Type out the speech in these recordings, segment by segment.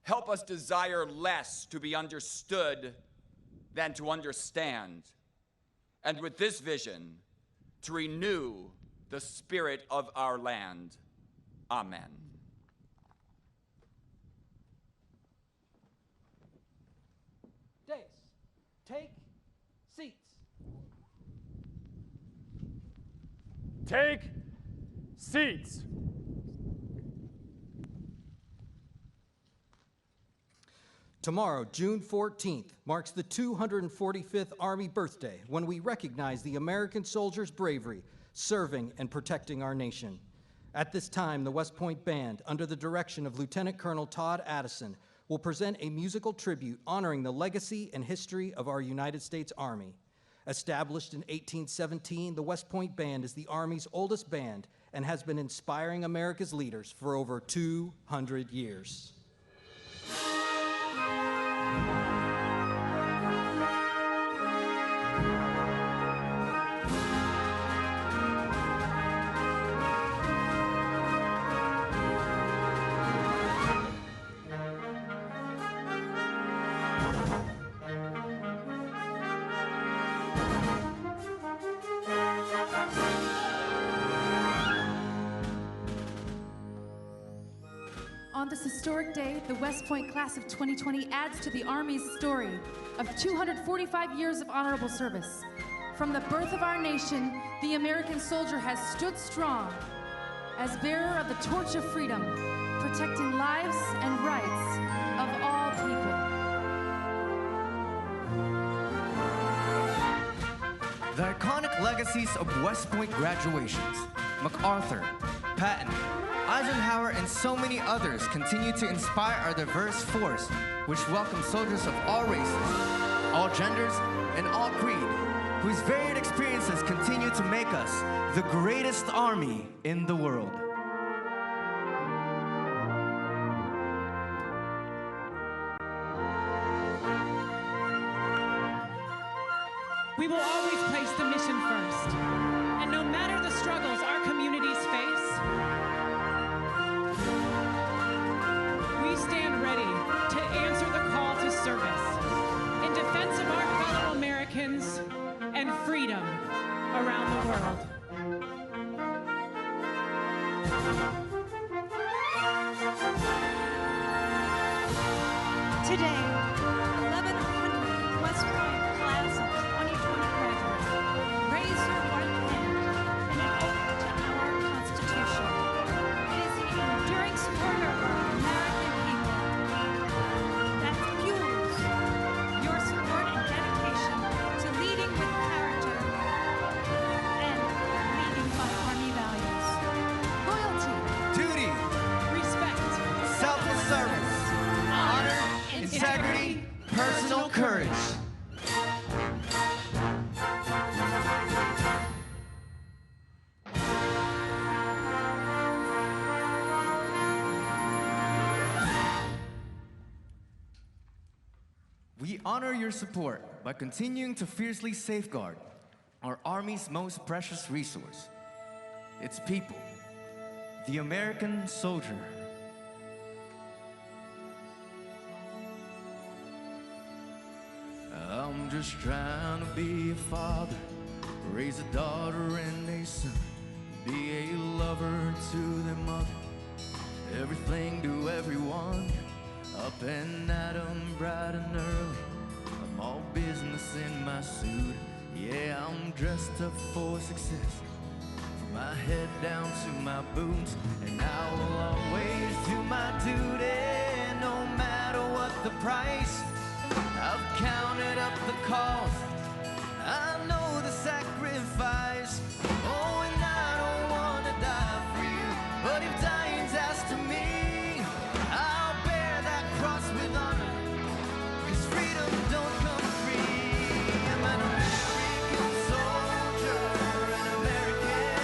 help us desire less to be understood than to understand. And with this vision, to renew the spirit of our land. Amen. Days, take seats. Take seats. Tomorrow, June 14th, marks the 245th Army birthday when we recognize the American soldiers' bravery serving and protecting our nation. At this time, the West Point Band, under the direction of Lieutenant Colonel Todd Addison, will present a musical tribute honoring the legacy and history of our United States Army. Established in 1817, the West Point Band is the Army's oldest band and has been inspiring America's leaders for over 200 years. On this historic day, the West Point class of 2020 adds to the Army's story of 245 years of honorable service. From the birth of our nation, the American soldier has stood strong as bearer of the torch of freedom, protecting lives and rights of all people. The iconic legacies of West Point graduations, MacArthur, Patton, Eisenhower, and so many others continue to inspire our diverse force, which welcomes soldiers of all races, all genders, and all creed, whose varied experiences continue to make us the greatest army in the world. We will always place the mission first, and no matter the struggles our communities face, we stand ready to answer the call to service in defense of our fellow Americans and freedom around the world. Today, 1,100 West Point class of 2020 graduates raise your right hand in an oath to our Constitution. It is the enduring support of our American people that fuels your support and dedication to leading with character and leading by Army values. Loyalty, Duty, Respect, selfless service, honor, integrity, personal courage. We honor your support by continuing to fiercely safeguard our Army's most precious resource, its people, the American soldier. I'm just trying to be a father, raise a daughter and a son, be a lover to their mother, everything to everyone, up and at 'em bright and early. I'm all business in my suit, yeah, I'm dressed up for success, from my head down to my boots, and I will always do my duty, no matter what the price. I've counted up the cost, I know the sacrifice. Oh, and I don't want to die for you, but if dying's asked of me, I'll bear that cross with honor, 'cause freedom don't come free. I'm an American soldier, an American.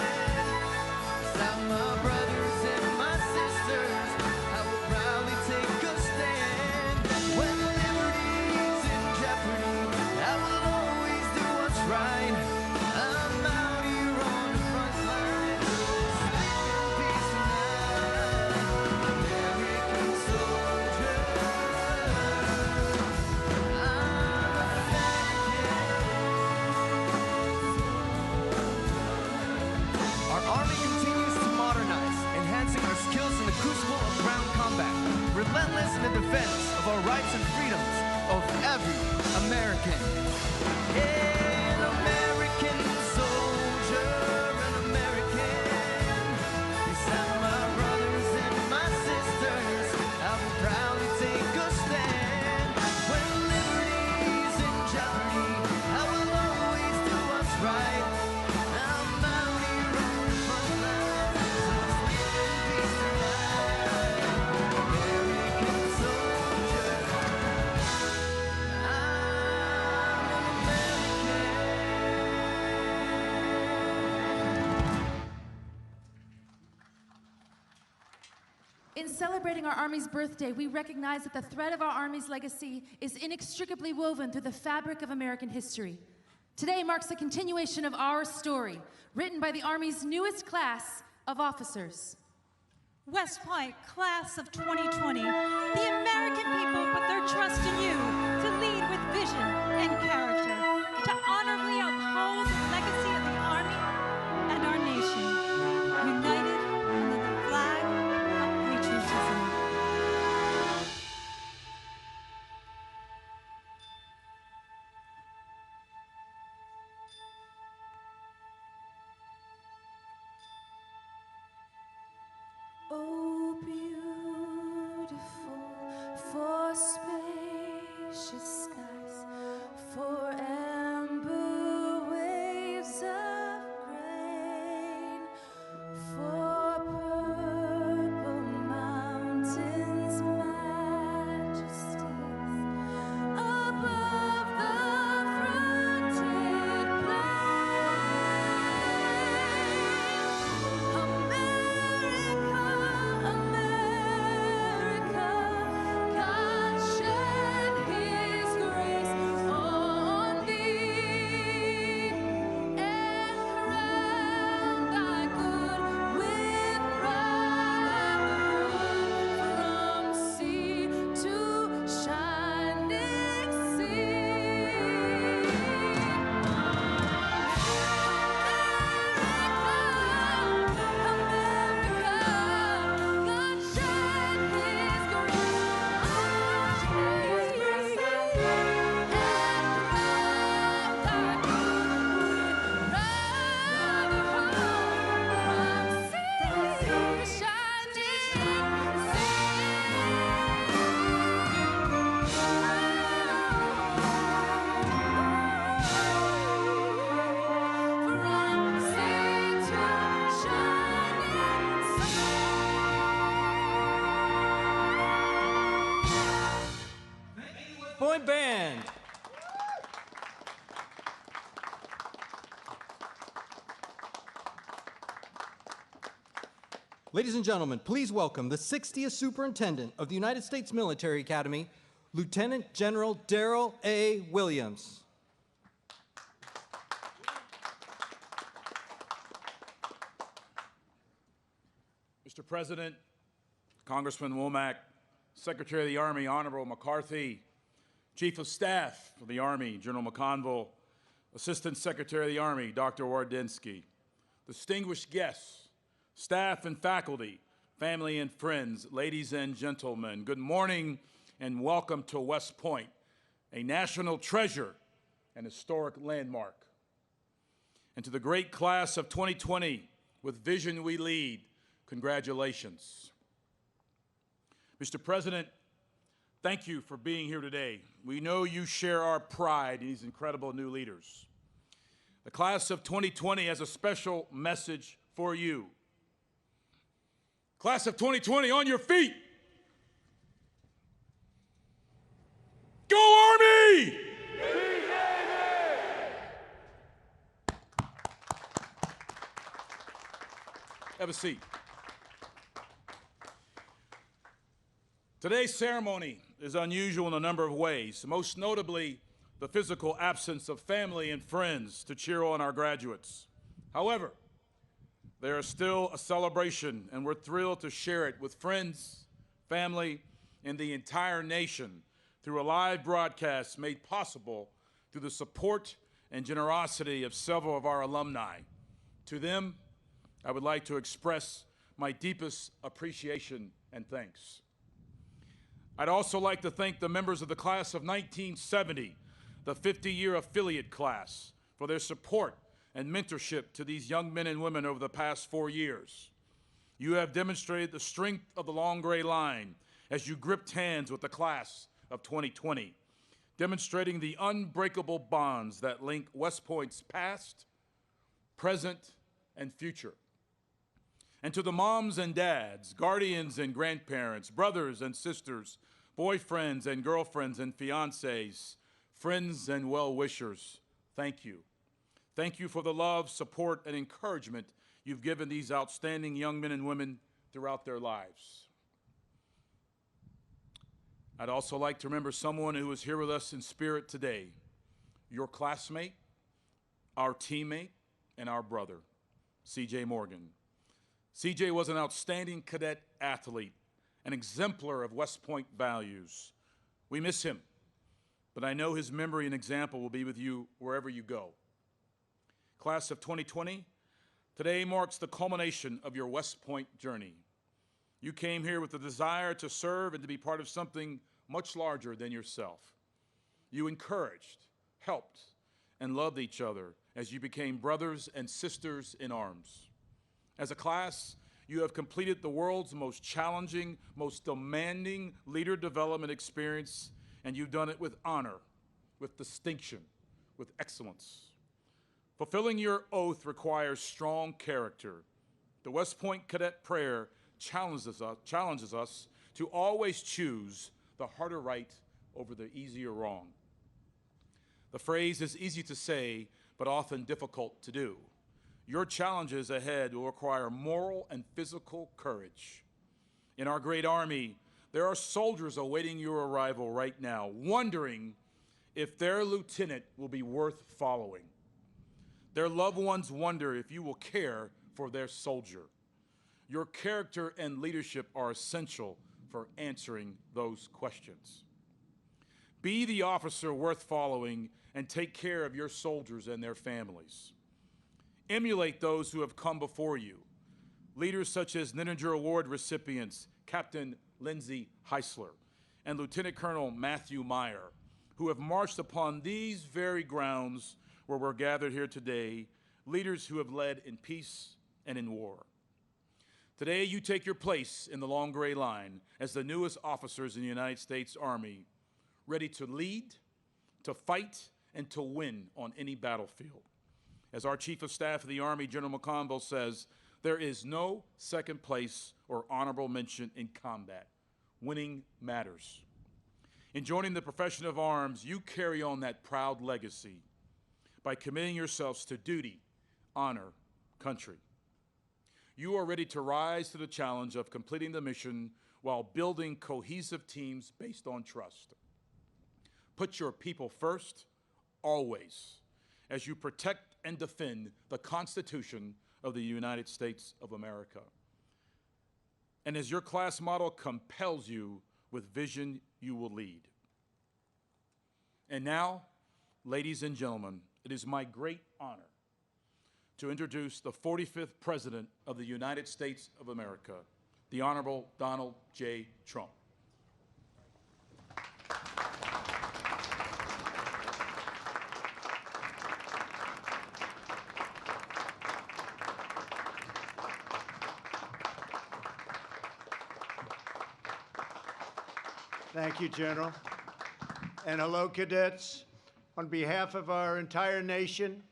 Beside my brothers and my sisters, I will proudly take a stand. When liberty's in jeopardy, I will always do what's right. I'm out here the defense of our rights and freedoms of every American. An American soldier, an American. Beside my brothers and my sisters, I will proudly take a stand. When liberty's in jeopardy, I will always do what's right. I'm out here on the front lines, so let's live in peace tonight. American soldier, I'm an American. In celebrating our Army's birthday, we recognize that the thread of our Army's legacy is inextricably woven through the fabric of American history. Today marks the continuation of our story, written by the Army's newest class of officers. West Point, class of 2020, the American people put their trust in you to lead with vision and character, to honorably uphold the legacy of the Army and our nation, united under the flag of patriotism. Oh, beautiful for spacious skies, for amber waves of grain, for purple mountains' majesties, above the fronted plain. America, God shed His grace on thee, and crown thy good with brotherhood from sea to shining sea. Point Band. Ladies and gentlemen, please welcome the 60th Superintendent of the United States Military Academy, Lieutenant General Darrell A. Williams. Mr. President, Congressman Womack, Secretary of the Army, Honorable McCarthy, Chief of Staff of the Army, General McConville, Assistant Secretary of the Army, Dr. Wardinsky, distinguished guests, staff and faculty, family and friends, ladies and gentlemen, good morning and welcome to West Point, a national treasure and historic landmark. And to the great class of 2020, with vision we lead, congratulations. Mr. President, thank you for being here today. We know you share our pride in these incredible new leaders. The class of 2020 has a special message for you. Class of 2020, on your feet. Go Army! Have a seat. Today's ceremony is unusual in a number of ways, most notably the physical absence of family and friends to cheer on our graduates. However, there is still a celebration, and we're thrilled to share it with friends, family, and the entire nation through a live broadcast made possible through the support and generosity of several of our alumni. To them, I would like to express my deepest appreciation and thanks. I'd also like to thank the members of the class of 1970, the 50-year affiliate class, for their support and mentorship to these young men and women over the past 4 years. You have demonstrated the strength of the long gray line as you gripped hands with the class of 2020, demonstrating the unbreakable bonds that link West Point's past, present, and future. And to the moms and dads, guardians and grandparents, brothers and sisters, boyfriends and girlfriends and fiancés, friends and well-wishers, thank you. Thank you for the love, support, and encouragement you've given these outstanding young men and women throughout their lives. I'd also like to remember someone who is here with us in spirit today, your classmate, our teammate, and our brother, C.J. Morgan. C.J. was an outstanding cadet athlete, an exemplar of West Point values. We miss him, but I know his memory and example will be with you wherever you go. Class of 2020, today marks the culmination of your West Point journey. You came here with the desire to serve and to be part of something much larger than yourself. You encouraged, helped, and loved each other as you became brothers and sisters in arms. As a class, you have completed the world's most challenging, most demanding leader development experience, and you've done it with honor, with distinction, with excellence. Fulfilling your oath requires strong character. The West Point Cadet Prayer challenges us to always choose the harder right over the easier wrong. The phrase is easy to say, but often difficult to do. Your challenges ahead will require moral and physical courage. In our great Army, there are soldiers awaiting your arrival right now, wondering if their lieutenant will be worth following. Their loved ones wonder if you will care for their soldier. Your character and leadership are essential for answering those questions. Be the officer worth following and take care of your soldiers and their families. Emulate those who have come before you, leaders such as Nininger Award recipients Captain Lindsay Heisler and Lieutenant Colonel Matthew Meyer, who have marched upon these very grounds where we're gathered here today, leaders who have led in peace and in war. Today, you take your place in the long gray line as the newest officers in the United States Army, ready to lead, to fight, and to win on any battlefield. As our Chief of Staff of the Army, General McConville, says, there is no second place or honorable mention in combat. Winning matters. In joining the profession of arms, you carry on that proud legacy by committing yourselves to duty, honor, country. You are ready to rise to the challenge of completing the mission while building cohesive teams based on trust. Put your people first, always, as you protect and defend the Constitution of the United States of America. And as your class model compels you with vision, you will lead. And now, ladies and gentlemen, it is my great honor to introduce the 45th President of the United States of America, the Honorable Donald J. Trump. Thank you, General. And hello, cadets. On behalf of our entire nation,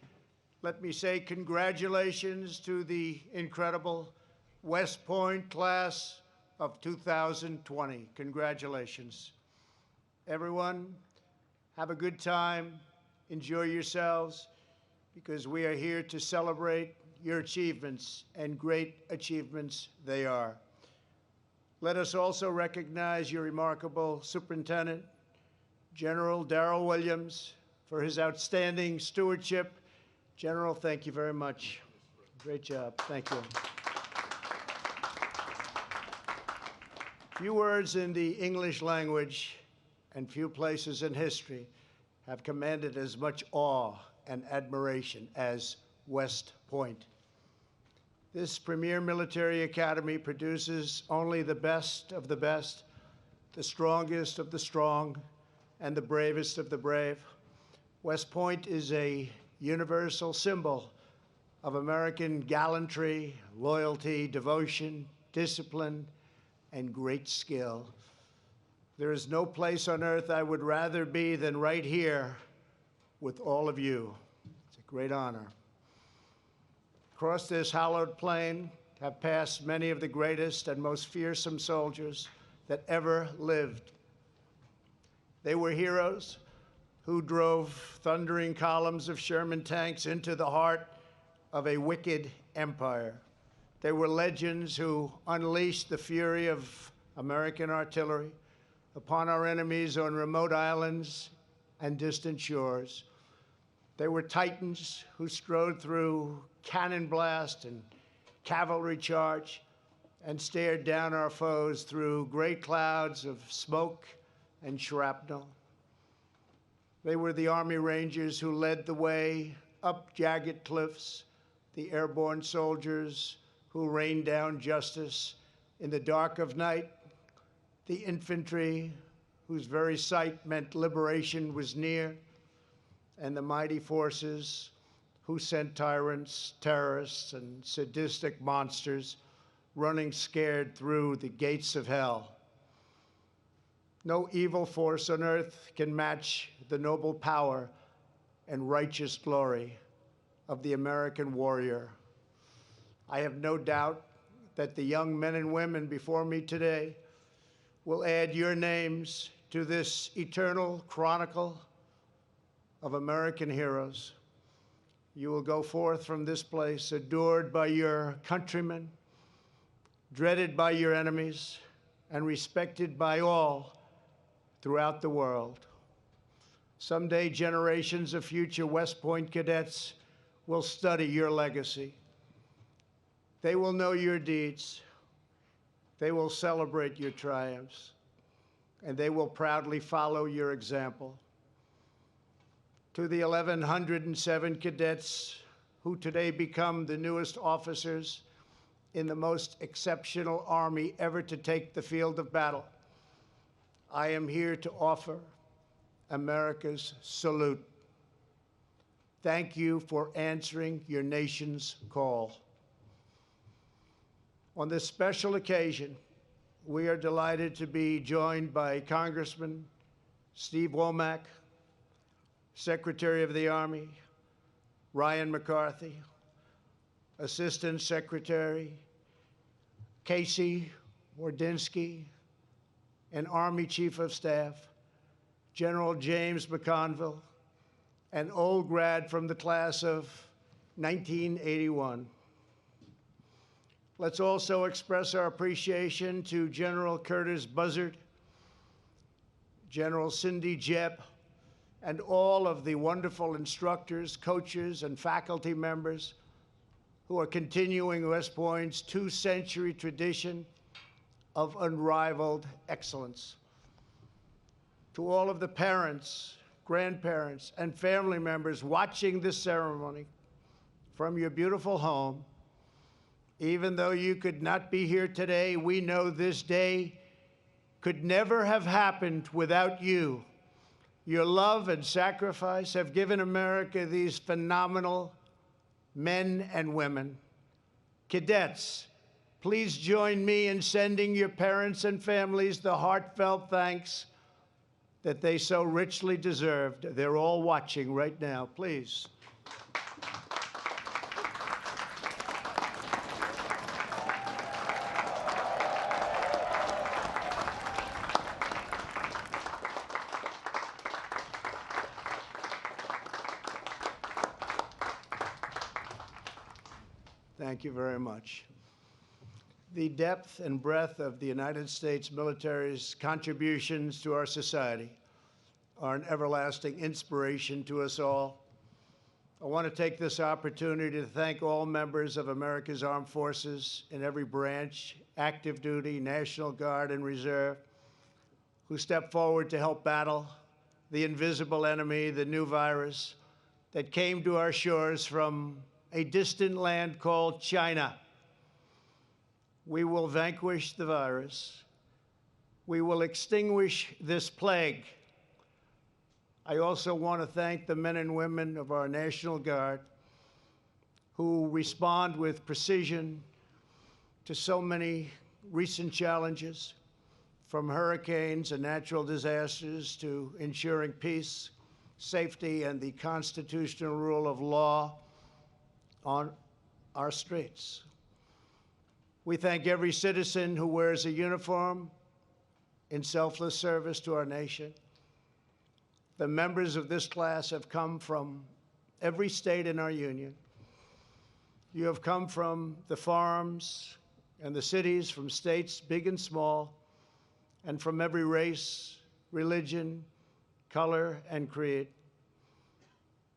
let me say congratulations to the incredible West Point class of 2020. Congratulations. Everyone, have a good time, enjoy yourselves, because we are here to celebrate your achievements, and great achievements they are. Let us also recognize your remarkable Superintendent, General Darrell Williams, for his outstanding stewardship. General, thank you very much. Great job. Thank you. Few words in the English language and few places in history have commanded as much awe and admiration as West Point. This premier military academy produces only the best of the best, the strongest of the strong, and the bravest of the brave. West Point is a universal symbol of American gallantry, loyalty, devotion, discipline, and great skill. There is no place on earth I would rather be than right here with all of you. It's a great honor. Across this hallowed plain have passed many of the greatest and most fearsome soldiers that ever lived. They were heroes who drove thundering columns of Sherman tanks into the heart of a wicked empire. They were legends who unleashed the fury of American artillery upon our enemies on remote islands and distant shores. They were titans who strode through cannon blast and cavalry charge and stared down our foes through great clouds of smoke and shrapnel. They were the Army Rangers who led the way up jagged cliffs, the airborne soldiers who rained down justice in the dark of night, the infantry whose very sight meant liberation was near, and the mighty forces who sent tyrants, terrorists, and sadistic monsters running scared through the gates of hell. No evil force on earth can match the noble power and righteous glory of the American warrior. I have no doubt that the young men and women before me today will add your names to this eternal chronicle of American heroes. You will go forth from this place adored by your countrymen, dreaded by your enemies, and respected by all throughout the world. Someday, generations of future West Point cadets will study your legacy. They will know your deeds. They will celebrate your triumphs, and they will proudly follow your example. To the 1,107 cadets who today become the newest officers in the most exceptional Army ever to take the field of battle, I am here to offer America's salute. Thank you for answering your nation's call. On this special occasion, we are delighted to be joined by Congressman Steve Womack, Secretary of the Army Ryan McCarthy, Assistant Secretary Casey Wardinsky, and Army Chief of Staff General James McConville, an old grad from the class of 1981. Let's also express our appreciation to General Curtis Buzzard, General Cindy Jebb, and all of the wonderful instructors, coaches, and faculty members who are continuing West Point's two-century tradition of unrivaled excellence. To all of the parents, grandparents, and family members watching this ceremony from your beautiful home, even though you could not be here today, we know this day could never have happened without you. Your love and sacrifice have given America these phenomenal men and women. Cadets, please join me in sending your parents and families the heartfelt thanks that they so richly deserved. They're all watching right now. Please. Thank you very much. The depth and breadth of the United States military's contributions to our society are an everlasting inspiration to us all. I want to take this opportunity to thank all members of America's armed forces in every branch, active duty, National Guard, and Reserve, who stepped forward to help battle the invisible enemy, the new virus that came to our shores from a distant land called China. We will vanquish the virus. we will extinguish this plague. I also want to thank the men and women of our National Guard who respond with precision to so many recent challenges, from hurricanes and natural disasters to ensuring peace, safety, and the constitutional rule of law on our streets. We thank every citizen who wears a uniform in selfless service to our nation. The members of this class have come from every state in our union. You have come from the farms and the cities, from states big and small, and from every race, religion, color, and creed.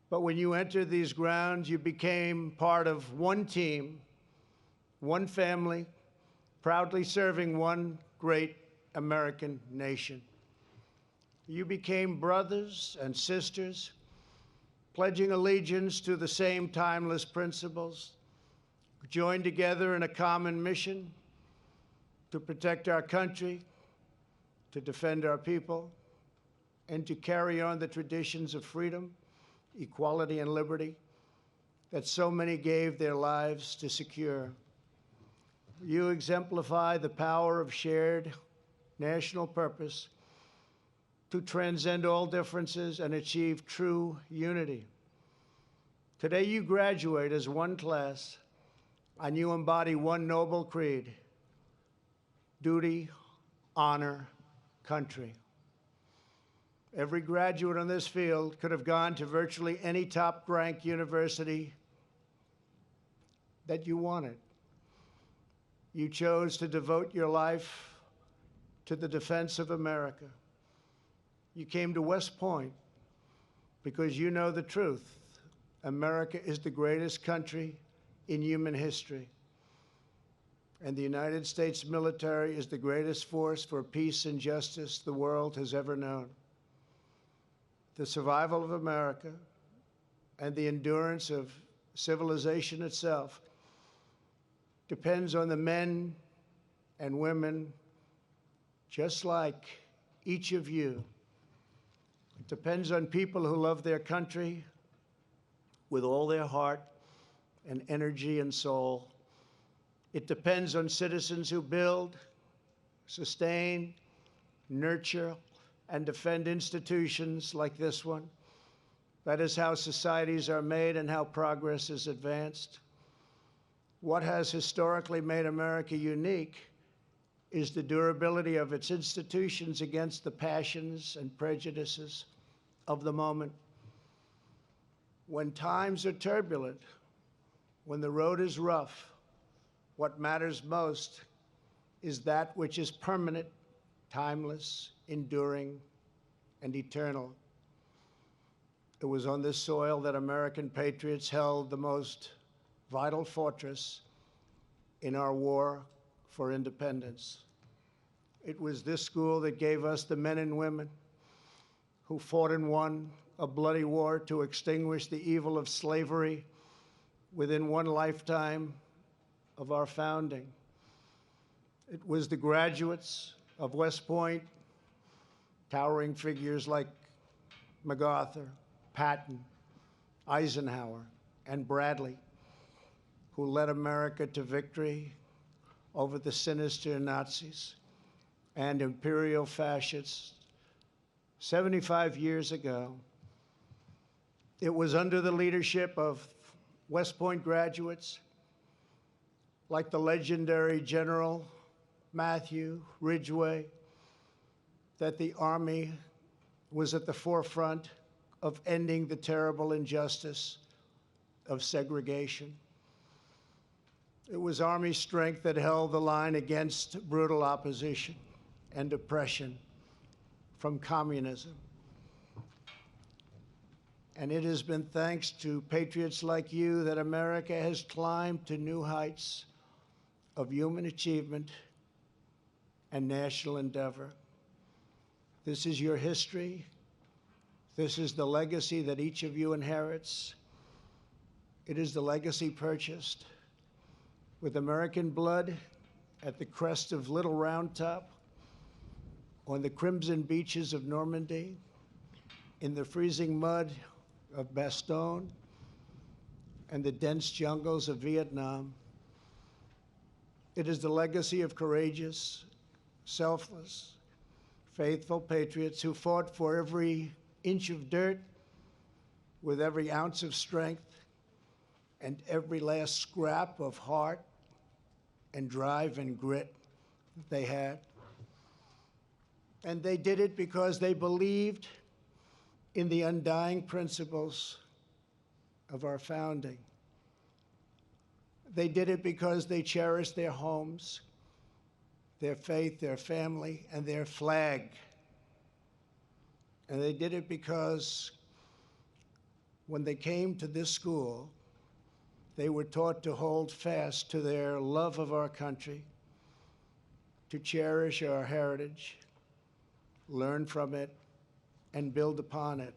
But when you entered these grounds, you became part of one team, one family, proudly serving one great American nation. You became brothers and sisters, pledging allegiance to the same timeless principles, joined together in a common mission to protect our country, to defend our people, and to carry on the traditions of freedom, equality, and liberty that so many gave their lives to secure. You exemplify the power of shared national purpose to transcend all differences and achieve true unity. Today you graduate as one class, and you embody one noble creed: duty, honor, country. Every graduate on this field could have gone to virtually any top-ranked university that you wanted. You chose to devote your life to the defense of America. You came to West Point because you know the truth. America is the greatest country in human history, and the United States military is the greatest force for peace and justice the world has ever known. The survival of America and the endurance of civilization itself depends on the men and women just like each of you. It depends on people who love their country with all their heart and energy and soul. It depends on citizens who build, sustain, nurture, and defend institutions like this one. That is how societies are made and how progress is advanced. What has historically made America unique is the durability of its institutions against the passions and prejudices of the moment. When times are turbulent, when the road is rough, what matters most is that which is permanent, timeless, enduring, and eternal. It was on this soil that American patriots held the most vital fortress in our war for independence. It was this school that gave us the men and women who fought and won a bloody war to extinguish the evil of slavery within one lifetime of our founding. It was the graduates of West Point, towering figures like MacArthur, Patton, Eisenhower, and Bradley, who led America to victory over the sinister Nazis and imperial fascists 75 years ago. It was under the leadership of West Point graduates like the legendary General Matthew Ridgway that the Army was at the forefront of ending the terrible injustice of segregation. It was Army strength that held the line against brutal opposition and oppression from communism. And it has been thanks to patriots like you that America has climbed to new heights of human achievement and national endeavor. This is your history. This is the legacy that each of you inherits. It is the legacy purchased with American blood at the crest of Little Round Top, on the crimson beaches of Normandy, in the freezing mud of Bastogne, and the dense jungles of Vietnam. It is the legacy of courageous, selfless, faithful patriots who fought for every inch of dirt with every ounce of strength and every last scrap of heart and drive and grit that they had. And they did it because they believed in the undying principles of our founding. They did it because they cherished their homes, their faith, their family, and their flag. And they did it because when they came to this school, they were taught to hold fast to their love of our country, to cherish our heritage, learn from it, and build upon it.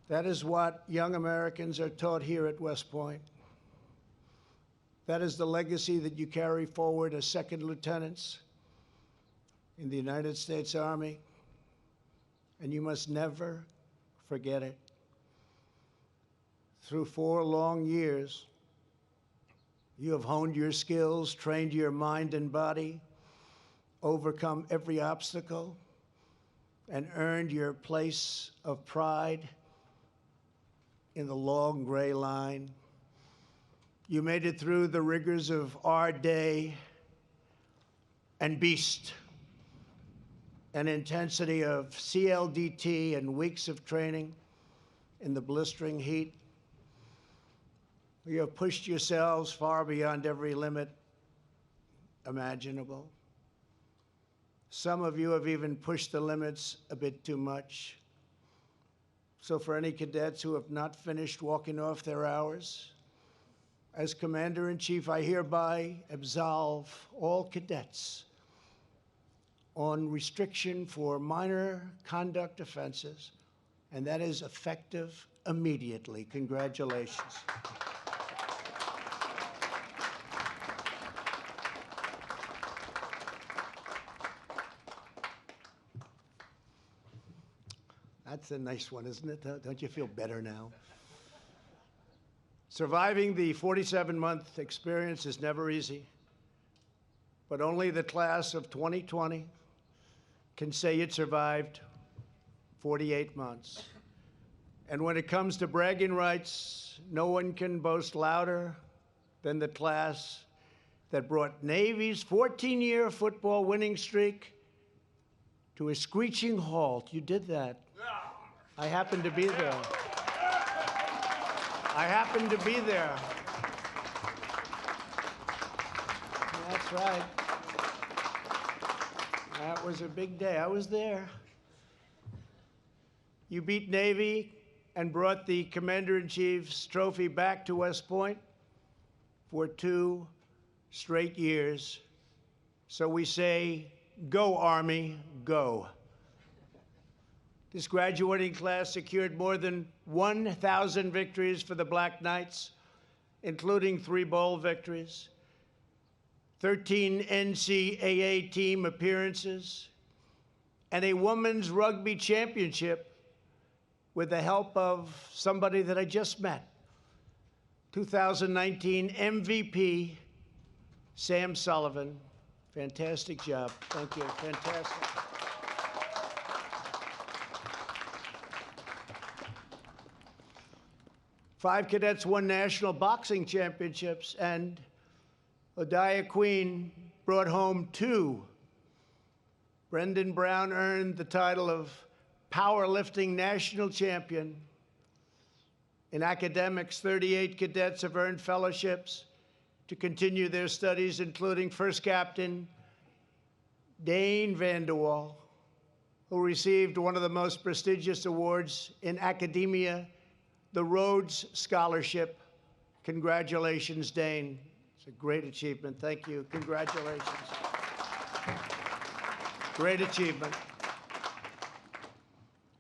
That is what young Americans are taught here at West Point. That is the legacy that you carry forward as second lieutenants in the United States Army, and you must never forget it. Through 4 long years, you have honed your skills, trained your mind and body, overcome every obstacle, and earned your place of pride in the long gray line. You made it through the rigors of our day and beast, an intensity of CLDT and weeks of training in the blistering heat. You have pushed yourselves far beyond every limit imaginable. Some of you have even pushed the limits a bit too much. So for any cadets who have not finished walking off their hours, as Commander-in-Chief, I hereby absolve all cadets on restriction for minor conduct offenses, and that is effective immediately. Congratulations. That's a nice one, isn't it? Don't you feel better now? Surviving the 47-month experience is never easy, but only the class of 2020 can say it survived 48 months. And when it comes to bragging rights, no one can boast louder than the class that brought Navy's 14-year football winning streak to a screeching halt. You did that. I happened to be there. I happened to be there. That's right. That was a big day. I was there. You beat Navy and brought the Commander-in-Chief's trophy back to West Point for 2 straight years. So we say, go, Army, go. This graduating class secured more than 1,000 victories for the Black Knights, including 3 bowl victories, 13 NCAA team appearances, and a women's rugby championship with the help of somebody that I just met, 2019 MVP, Sam Sullivan. Fantastic job. Thank you. Fantastic. Five cadets won national boxing championships, and Odia Queen brought home 2. Brendan Brown earned the title of powerlifting national champion. In academics, 38 cadets have earned fellowships to continue their studies, including First Captain Dane Vanderwall, who received one of the most prestigious awards in academia, the Rhodes Scholarship. Congratulations, Dane. It's a great achievement. Thank you. Congratulations. Great achievement.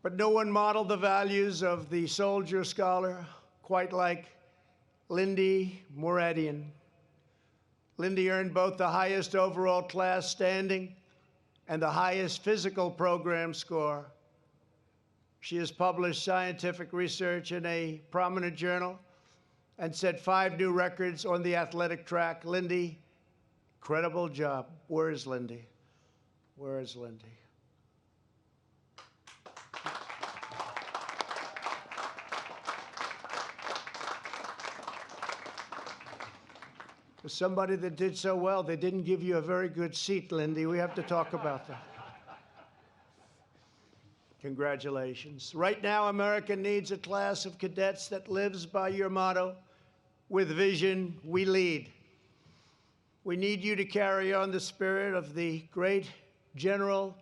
But no one modeled the values of the soldier scholar quite like Lindy Moradian. Lindy earned both the highest overall class standing and the highest physical program score. She has published scientific research in a prominent journal and set 5 new records on the athletic track. Lindy, incredible job. Where is Lindy? Where is Lindy? For somebody that did so well, they didn't give you a very good seat, Lindy. We have to talk about that. Congratulations. Right now, America needs a class of cadets that lives by your motto, with vision, we lead. We need you to carry on the spirit of the great General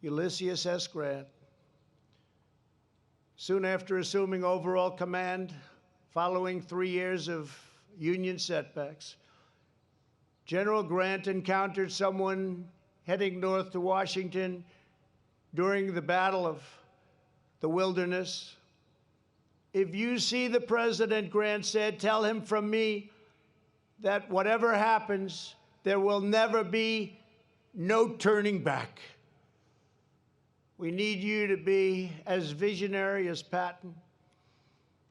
Ulysses S. Grant. Soon after assuming overall command, following 3 years of Union setbacks, General Grant encountered someone heading north to Washington during the Battle of the Wilderness. If you see the president, Grant said, tell him from me that whatever happens, there will never be no turning back. We need you to be as visionary as Patton,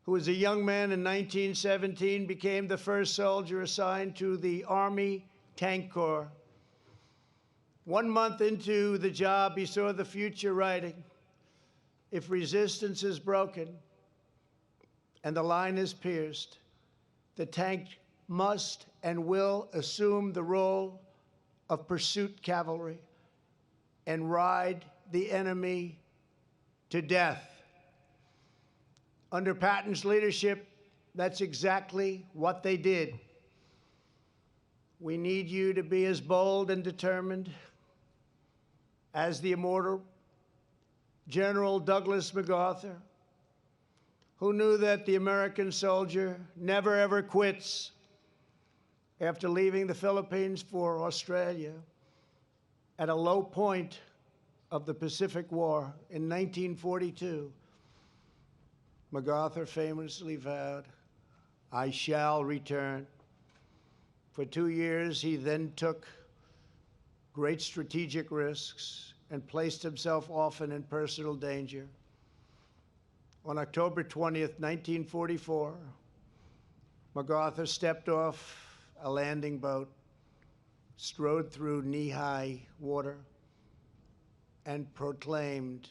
who as a young man in 1917 became the first soldier assigned to the Army Tank Corps. 1 month into the job, he saw the future writing. If resistance is broken and the line is pierced, the tank must and will assume the role of pursuit cavalry and ride the enemy to death. Under Patton's leadership, that's exactly what they did. We need you to be as bold and determined as the immortal General Douglas MacArthur, who knew that the American soldier never ever quits. After leaving the Philippines for Australia at a low point of the Pacific War in 1942, MacArthur famously vowed, "I shall return." For 2 years, he then took great strategic risks and placed himself often in personal danger. On October 20th, 1944, MacArthur stepped off a landing boat, strode through knee-high water, and proclaimed,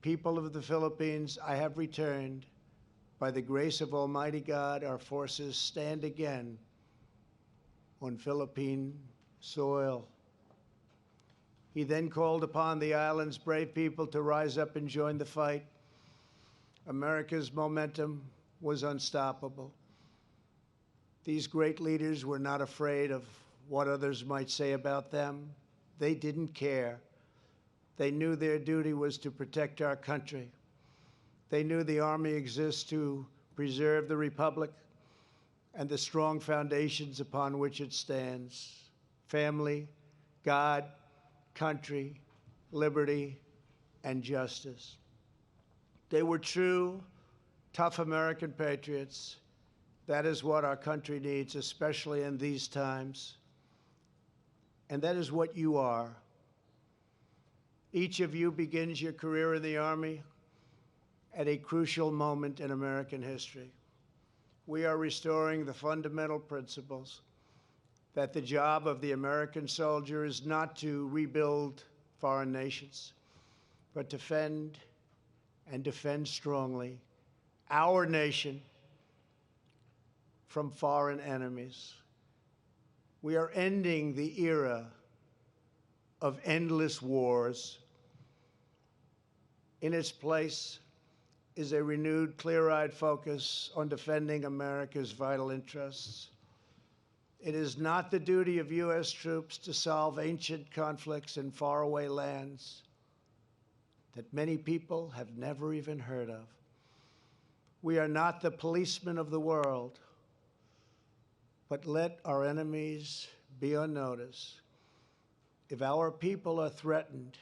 "People of the Philippines, I have returned. By the grace of Almighty God, our forces stand again on Philippine soil." He then called upon the island's brave people to rise up and join the fight. America's momentum was unstoppable. These great leaders were not afraid of what others might say about them. They didn't care. They knew their duty was to protect our country. They knew the Army exists to preserve the Republic and the strong foundations upon which it stands: family, God, country, liberty, and justice. They were true, tough American patriots. That is what our country needs, especially in these times. And that is what you are. Each of you begins your career in the Army at a crucial moment in American history. We are restoring the fundamental principles that the job of the American soldier is not to rebuild foreign nations, but to defend and defend strongly our nation from foreign enemies. We are ending the era of endless wars. In its place is a renewed, clear-eyed focus on defending America's vital interests. It is not the duty of U.S. troops to solve ancient conflicts in faraway lands that many people have never even heard of. We are not the policemen of the world, but let our enemies be on notice. If our people are threatened,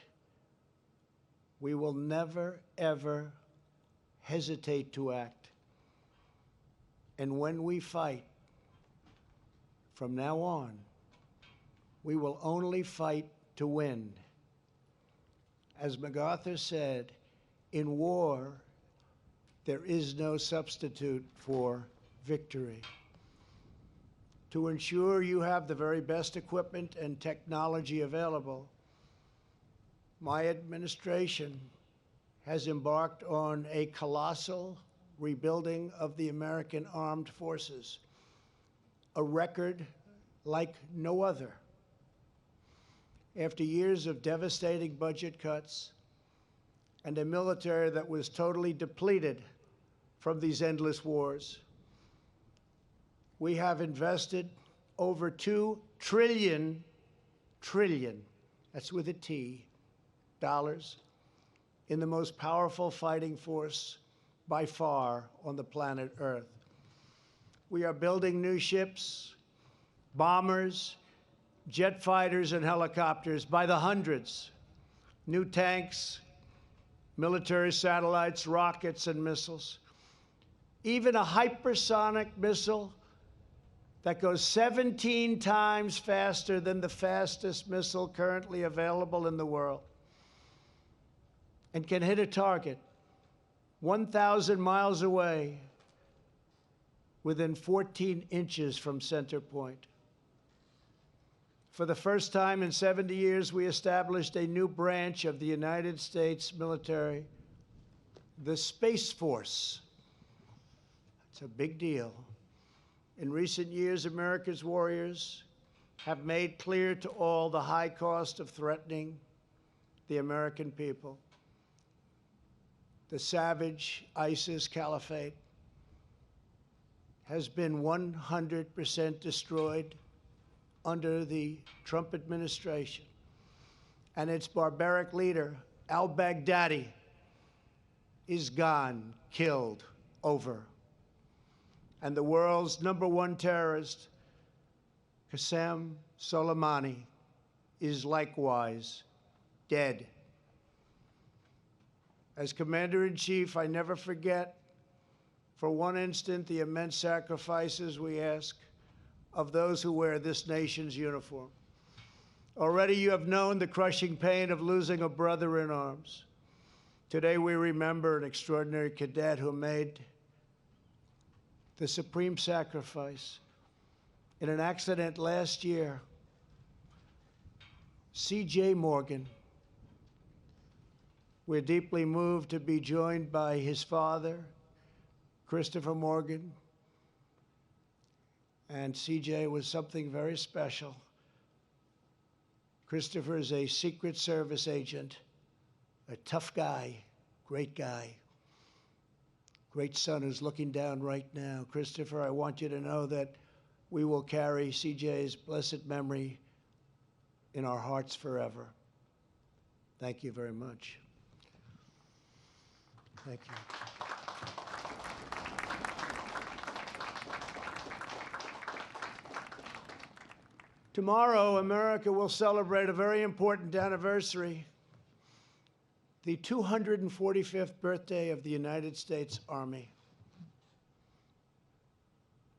we will never, ever hesitate to act. And when we fight, from now on, we will only fight to win. As MacArthur said, in war, there is no substitute for victory. To ensure you have the very best equipment and technology available, my administration has embarked on a colossal rebuilding of the American armed forces, a record like no other. After years of devastating budget cuts and a military that was totally depleted from these endless wars, we have invested over $2 trillion, that's with a T, dollars, in the most powerful fighting force by far on the planet Earth. We are building new ships, bombers, jet fighters, and helicopters by the hundreds, new tanks, military satellites, rockets, and missiles. Even a hypersonic missile that goes 17 times faster than the fastest missile currently available in the world and can hit a target 1,000 miles away within 14 inches from center point. For the first time in 70 years, we established a new branch of the United States military, the Space Force. It's a big deal. In recent years, America's warriors have made clear to all the high cost of threatening the American people. The savage ISIS caliphate has been 100% destroyed under the Trump administration, and its barbaric leader, al-Baghdadi, is gone, killed, over. And the world's #1 terrorist, Qasem Soleimani, is likewise dead. As Commander-in-Chief, I never forget for one instant the immense sacrifices we ask of those who wear this nation's uniform. Already you have known the crushing pain of losing a brother in arms. Today we remember an extraordinary cadet who made the supreme sacrifice in an accident last year. C.J. Morgan. We're deeply moved to be joined by his father, Christopher Morgan. And C.J. was something very special. Christopher is a Secret Service agent, a tough guy, great guy. Great son who's looking down right now. Christopher, I want you to know that we will carry C.J.'s blessed memory in our hearts forever. Thank you very much. Thank you. Tomorrow, America will celebrate a very important anniversary, the 245th birthday of the United States Army.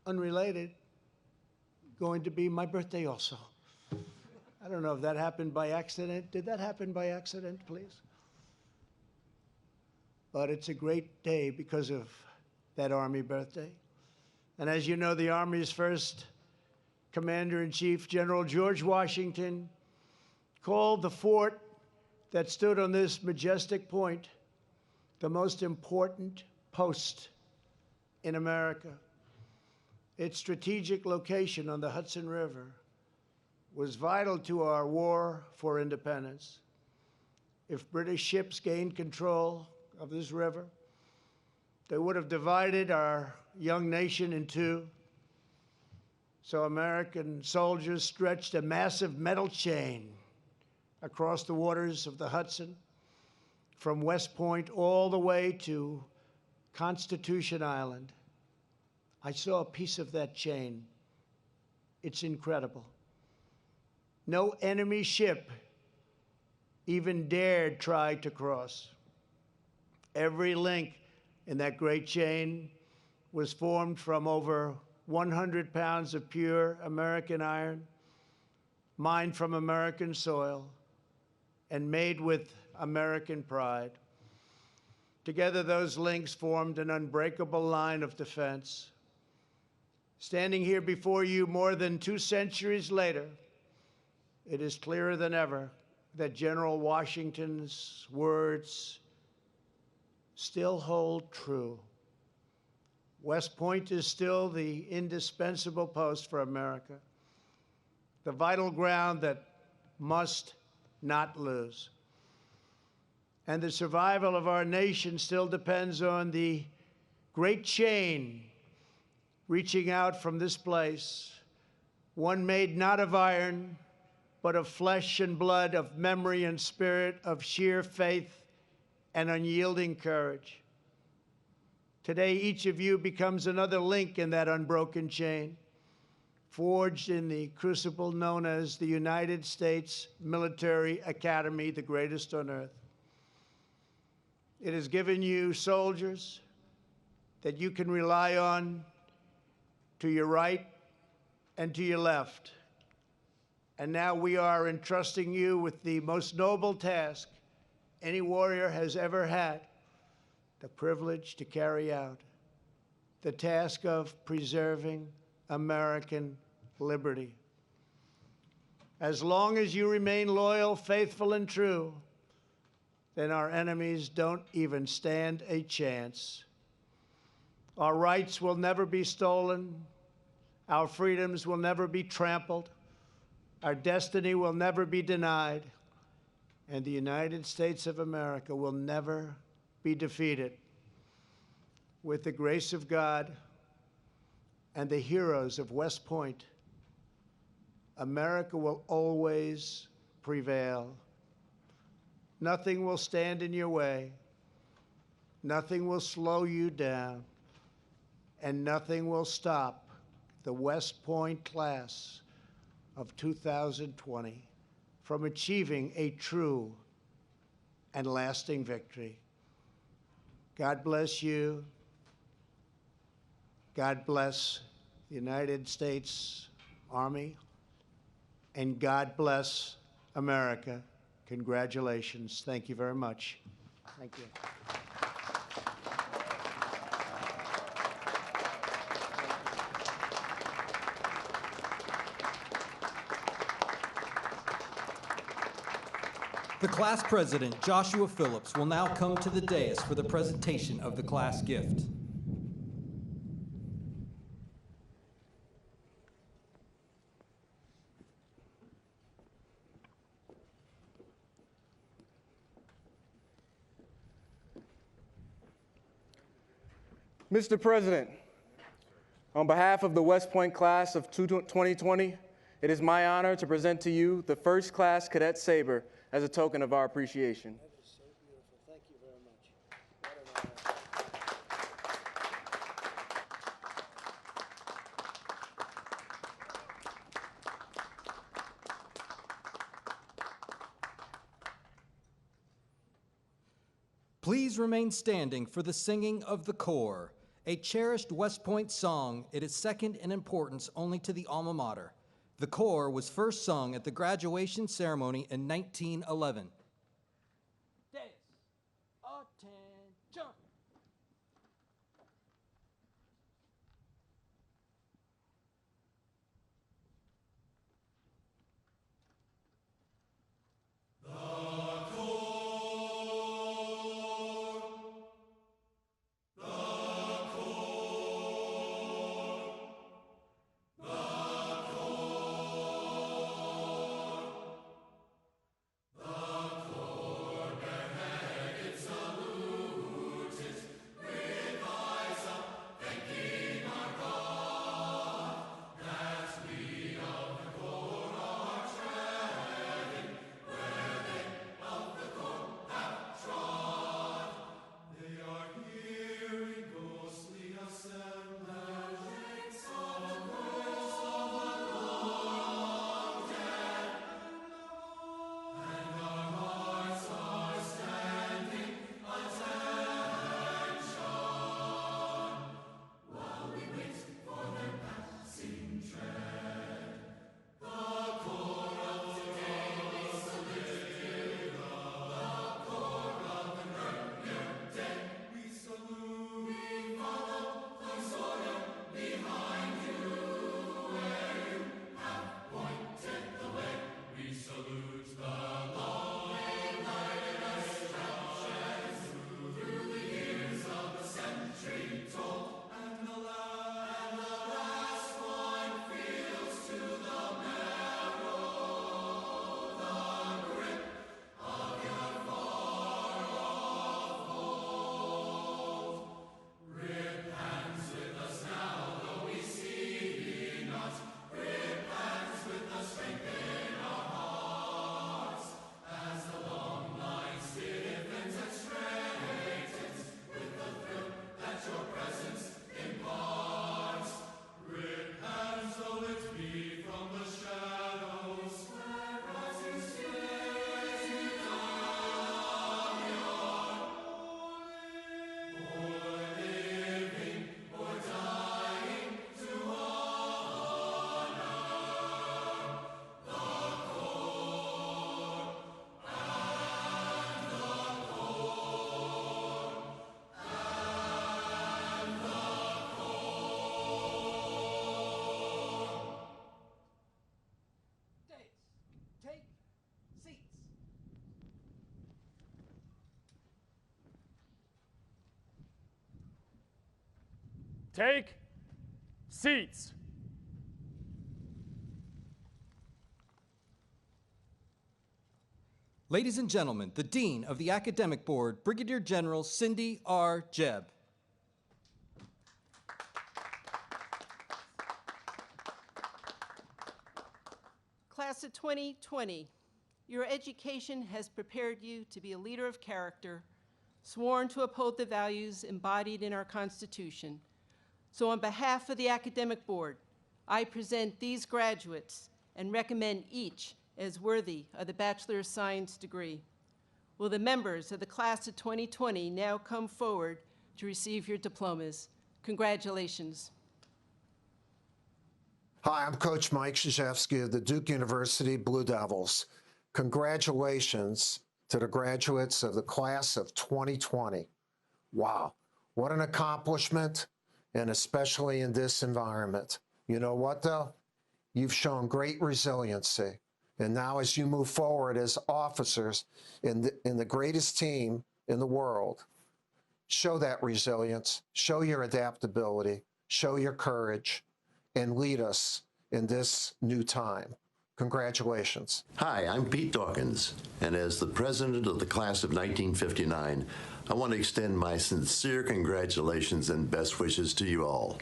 Unrelated, going to be my birthday also. I don't know if that happened by accident. Did that happen by accident, please? But it's a great day because of that Army birthday. And as you know, the Army's first Commander-in-Chief, General George Washington, called the fort that stood on this majestic point the most important post in America. Its strategic location on the Hudson River was vital to our war for independence. If British ships gained control of this river, they would have divided our young nation in two. So American soldiers stretched a massive metal chain across the waters of the Hudson from West Point all the way to Constitution Island. I saw a piece of that chain. It's incredible. No enemy ship even dared try to cross. Every link in that great chain was formed from over 100 pounds of pure American iron, mined from American soil, and made with American pride. Together, those links formed an unbreakable line of defense. Standing here before you more than 2 centuries later, it is clearer than ever that General Washington's words still hold true. West Point is still the indispensable post for America, the vital ground that must not lose. And the survival of our nation still depends on the great chain reaching out from this place, one made not of iron, but of flesh and blood, of memory and spirit, of sheer faith and unyielding courage. Today, each of you becomes another link in that unbroken chain, forged in the crucible known as the United States Military Academy, the greatest on earth. It has given you soldiers that you can rely on to your right and to your left. And now we are entrusting you with the most noble task any warrior has ever had, the privilege to carry out, the task of preserving American liberty. As long as you remain loyal, faithful, and true, then our enemies don't even stand a chance. Our rights will never be stolen. Our freedoms will never be trampled. Our destiny will never be denied. And the United States of America will never be defeated. With the grace of God and the heroes of West Point, America will always prevail. Nothing will stand in your way. Nothing will slow you down. And nothing will stop the West Point class of 2020 from achieving a true and lasting victory. God bless you. God bless the United States Army. And God bless America. Congratulations. Thank you very much. Thank you. The class president, Joshua Phillips, will now come to the dais for the presentation of the class gift. Mr. President, on behalf of the West Point class of 2020, it is my honor to present to you the first class cadet saber as a token of our appreciation. That is so beautiful. Thank you very much. Please remain standing for the singing of the corps, a cherished West Point song. It is second in importance only to the alma mater. The corps was first sung at the graduation ceremony in 1911. Dais. Attention. The Take seats. Ladies and gentlemen, the Dean of the Academic Board, Brigadier General Cindy R. Jebb. Class of 2020, your education has prepared you to be a leader of character, sworn to uphold the values embodied in our Constitution. So on behalf of the Academic Board, I present these graduates and recommend each as worthy of the Bachelor of Science degree. Will the members of the Class of 2020 now come forward to receive your diplomas? Congratulations. Hi, I'm Coach Mike Krzyzewski of the Duke University Blue Devils. Congratulations to the graduates of the class of 2020. Wow, what an accomplishment, and especially in this environment. You know what, though? You've shown great resiliency. And now as you move forward as officers in the greatest team in the world, show that resilience, show your adaptability, show your courage, and lead us in this new time. Congratulations. Hi, I'm Pete Dawkins, and as the president of the class of 1959, I want to extend my sincere congratulations and best wishes to you all.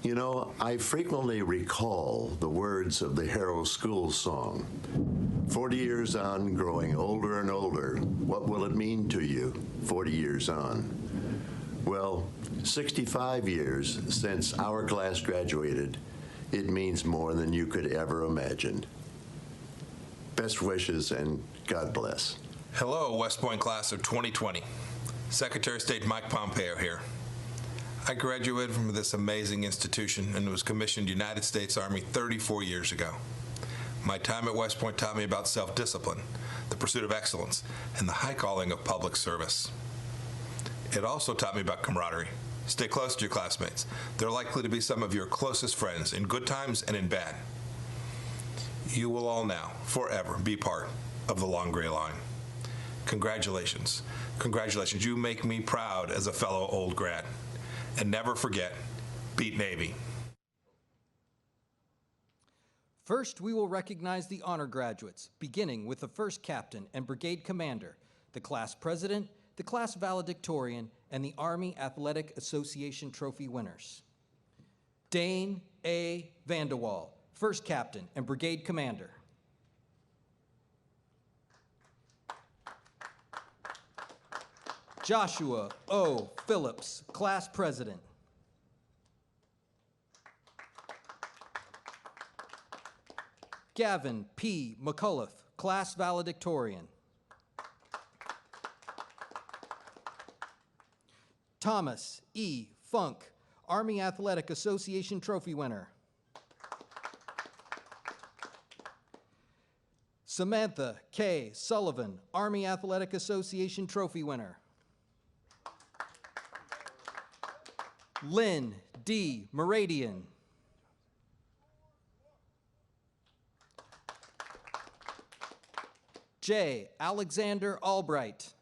You know, I frequently recall the words of the Harrow School song, 40 years on, growing older and older, what will it mean to you 40 years on? Well, 65 years since our class graduated, it means more than you could ever imagine. Best wishes and God bless. Hello, West Point class of 2020. Secretary of State Mike Pompeo here. I graduated from this amazing institution and was commissioned United States Army 34 years ago. My time at West Point taught me about self-discipline, the pursuit of excellence, and the high calling of public service. It also taught me about camaraderie. Stay close to your classmates. They're likely to be some of your closest friends in good times and in bad. You will all now, forever, be part of the long gray line. Congratulations. Congratulations. You make me proud as a fellow old grad. And never forget, beat Navy. First, we will recognize the honor graduates, beginning with the first captain and brigade commander, the class president, the class valedictorian, and the Army Athletic Association trophy winners. Dane A. Vanderwall, first captain and brigade commander. Joshua O. Phillips, class president. Gavin P. McCullough, class valedictorian. Thomas E. Funk, Army Athletic Association trophy winner. Samantha K. Sullivan, Army Athletic Association trophy winner. Lynn D. Meridian. J. Alexander Albright.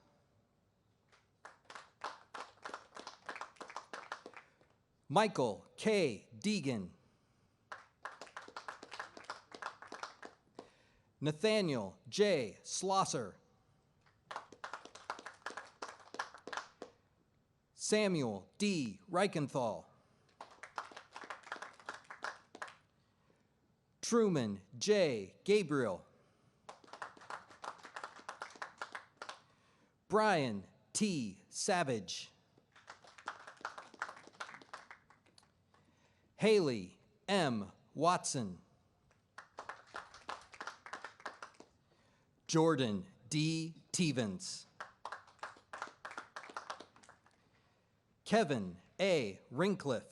Michael K. Deegan. Nathaniel J. Slosser. Samuel D. Reichenthal. Truman J. Gabriel. Brian T. Savage. Haley M. Watson. Jordan D. Tevens. Kevin A. Rincliffe.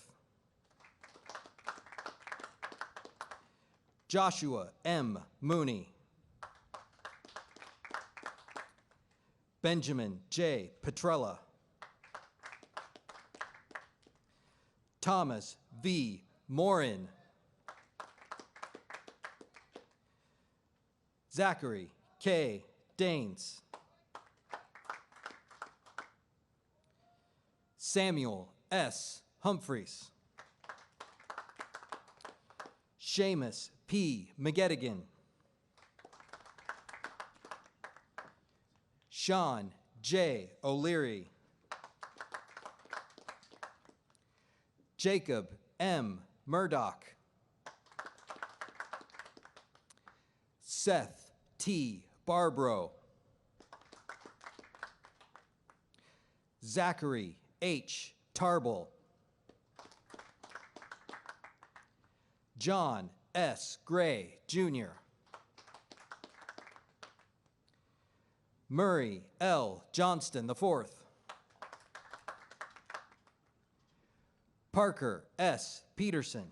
Joshua M. Mooney. Benjamin J. Petrella. Thomas V. Morin. Zachary K. Danes. Samuel S. Humphreys. Seamus P. McGettigan. Sean J. O'Leary. Jacob M. Murdoch. Seth T. Barbro. Zachary H. Tarble. John S. Gray, Jr. Murray L. Johnston IV. Parker S. Peterson.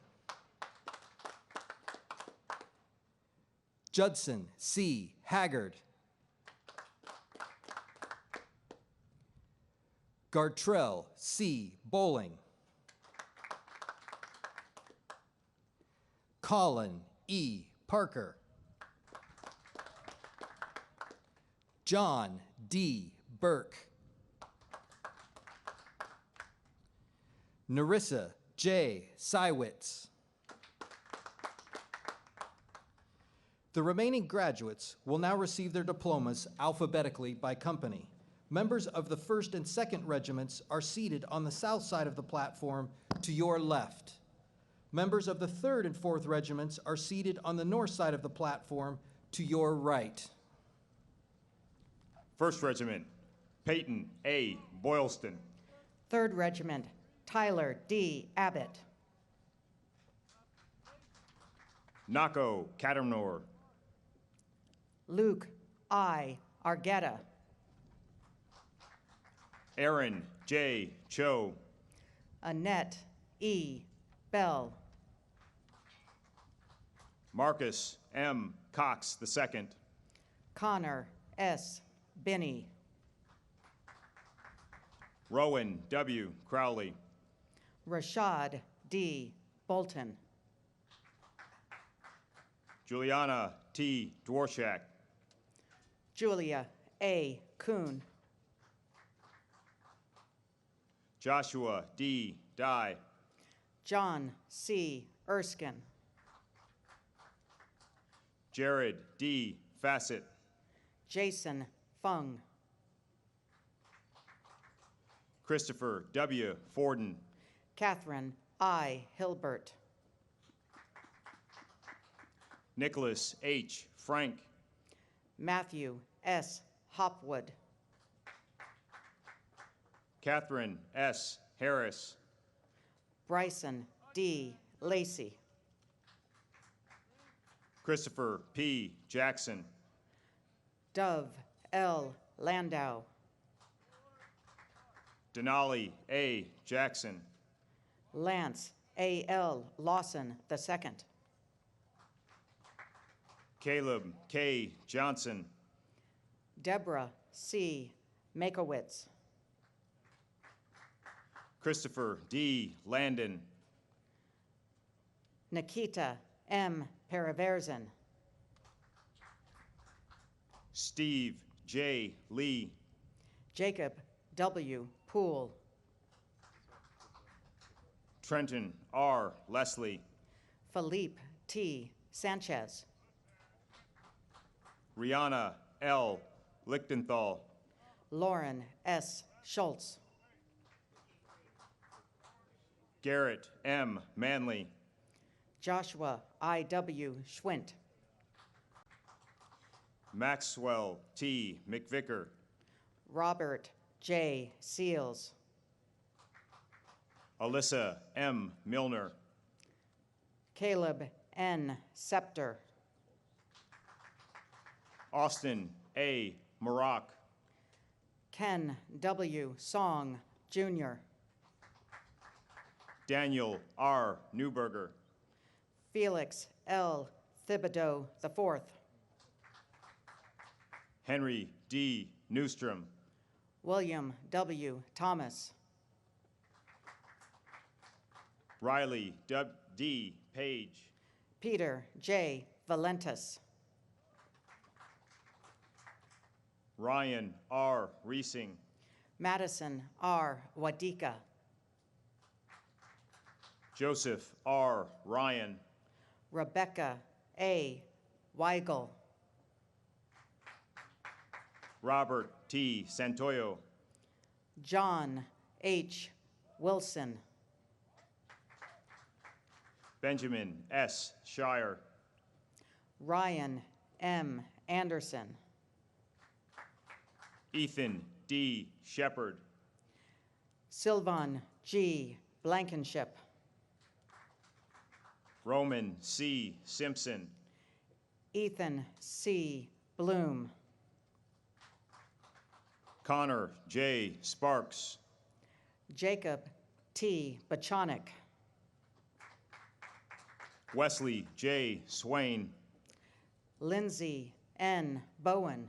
Judson C. Haggard. Gartrell C. Bowling. Colin E. Parker. John D. Burke. Narissa J. Sywitz. The remaining graduates will now receive their diplomas alphabetically by company. Members of the 1st and 2nd regiments are seated on the south side of the platform to your left. Members of the 3rd and 4th regiments are seated on the north side of the platform to your right. 1st Regiment, Peyton A. Boylston. 3rd Regiment, Tyler D. Abbott. Nako Catamnor. Luke I. Argetta. Aaron J. Cho. Annette E. Bell. Marcus M. Cox II. Connor S. Binney. Rowan W. Crowley. Rashad D. Bolton. Juliana T. Dworshak. Julia A. Kuhn. Joshua D. Dye. John C. Erskine. Jared D. Fassett. Jason Fung. Christopher W. Forden. Catherine I. Hilbert. Nicholas H. Frank. Matthew S. Hopwood. Catherine S. Harris. Bryson D. Lacey. Christopher P. Jackson. Dove L. Landau. Denali A. Jackson. Lance A. L. Lawson II. Caleb K. Johnson. Deborah C. Makowitz. Christopher D. Landon. Nikita M. Paraverzin. Steve J. Lee. Jacob W. Poole. Trenton R. Leslie. Philippe T. Sanchez. Rihanna L. Lichtenthal. Lauren S. Schultz. Garrett M. Manley. Joshua I.W. Schwint. Maxwell T. McVicker. Robert J. Seals. Alyssa M. Milner. Caleb N. Scepter. Austin A. Maroc. Ken W. Song, Jr. Daniel R. Newberger. Felix L. Thibodeau IV. Henry D. Newstrom. William W. Thomas. Riley D. Page. Peter J. Valentis. Ryan R. Reesing. Madison R. Wadika. Joseph R. Ryan. Rebecca A. Weigel. Robert T. Santoyo. John H. Wilson. Benjamin S. Shire. Ryan M. Anderson. Ethan D. Shepard. Sylvan G. Blankenship. Roman C. Simpson. Ethan C. Bloom. Connor J. Sparks. Jacob T. Bachonik. Wesley J. Swain. Lindsay N. Bowen.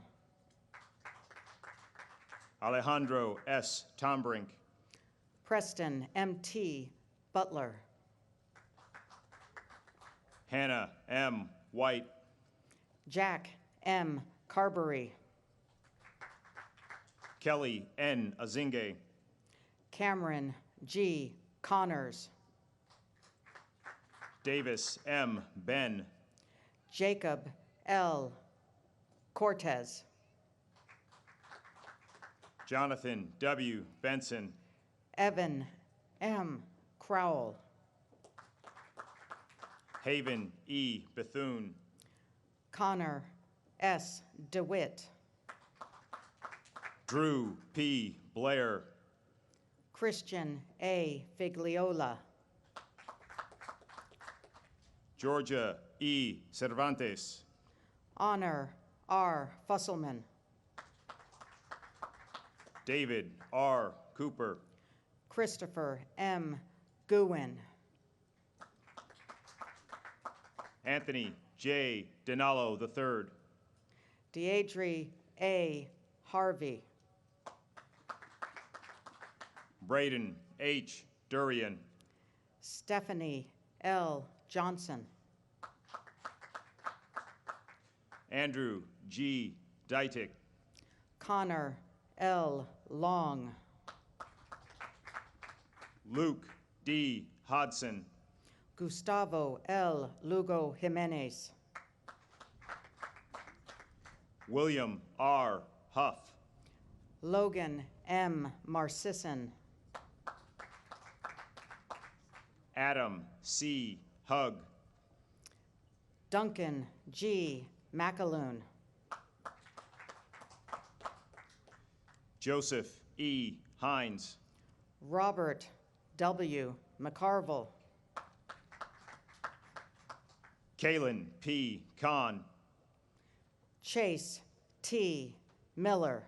Alejandro S. Tombrink. Preston M.T. Butler. Hannah M. White. Jack M. Carberry. Kelly N. Azinge. Cameron G. Connors. Davis M. Ben. Jacob L. Cortez. Jonathan W. Benson. Evan M. Crowell. Haven E. Bethune. Connor S. DeWitt. Drew P. Blair. Christian A. Figliola. Georgia E. Cervantes. Honor R. Fusselman. David R. Cooper. Christopher M. Guin. Anthony J. Dinalo III. Deidre A. Harvey. Braden H. Durian. Stephanie L. Johnson. Andrew G. Dietic. Connor L. Long. Luke D. Hodson. Gustavo L. Lugo Jimenez. William R. Huff. Logan M. Marcisson. Adam C. Hug. Duncan G. McAloon. Joseph E. Hines. Robert W. McCarville. Kalen P. Kahn. Chase T. Miller.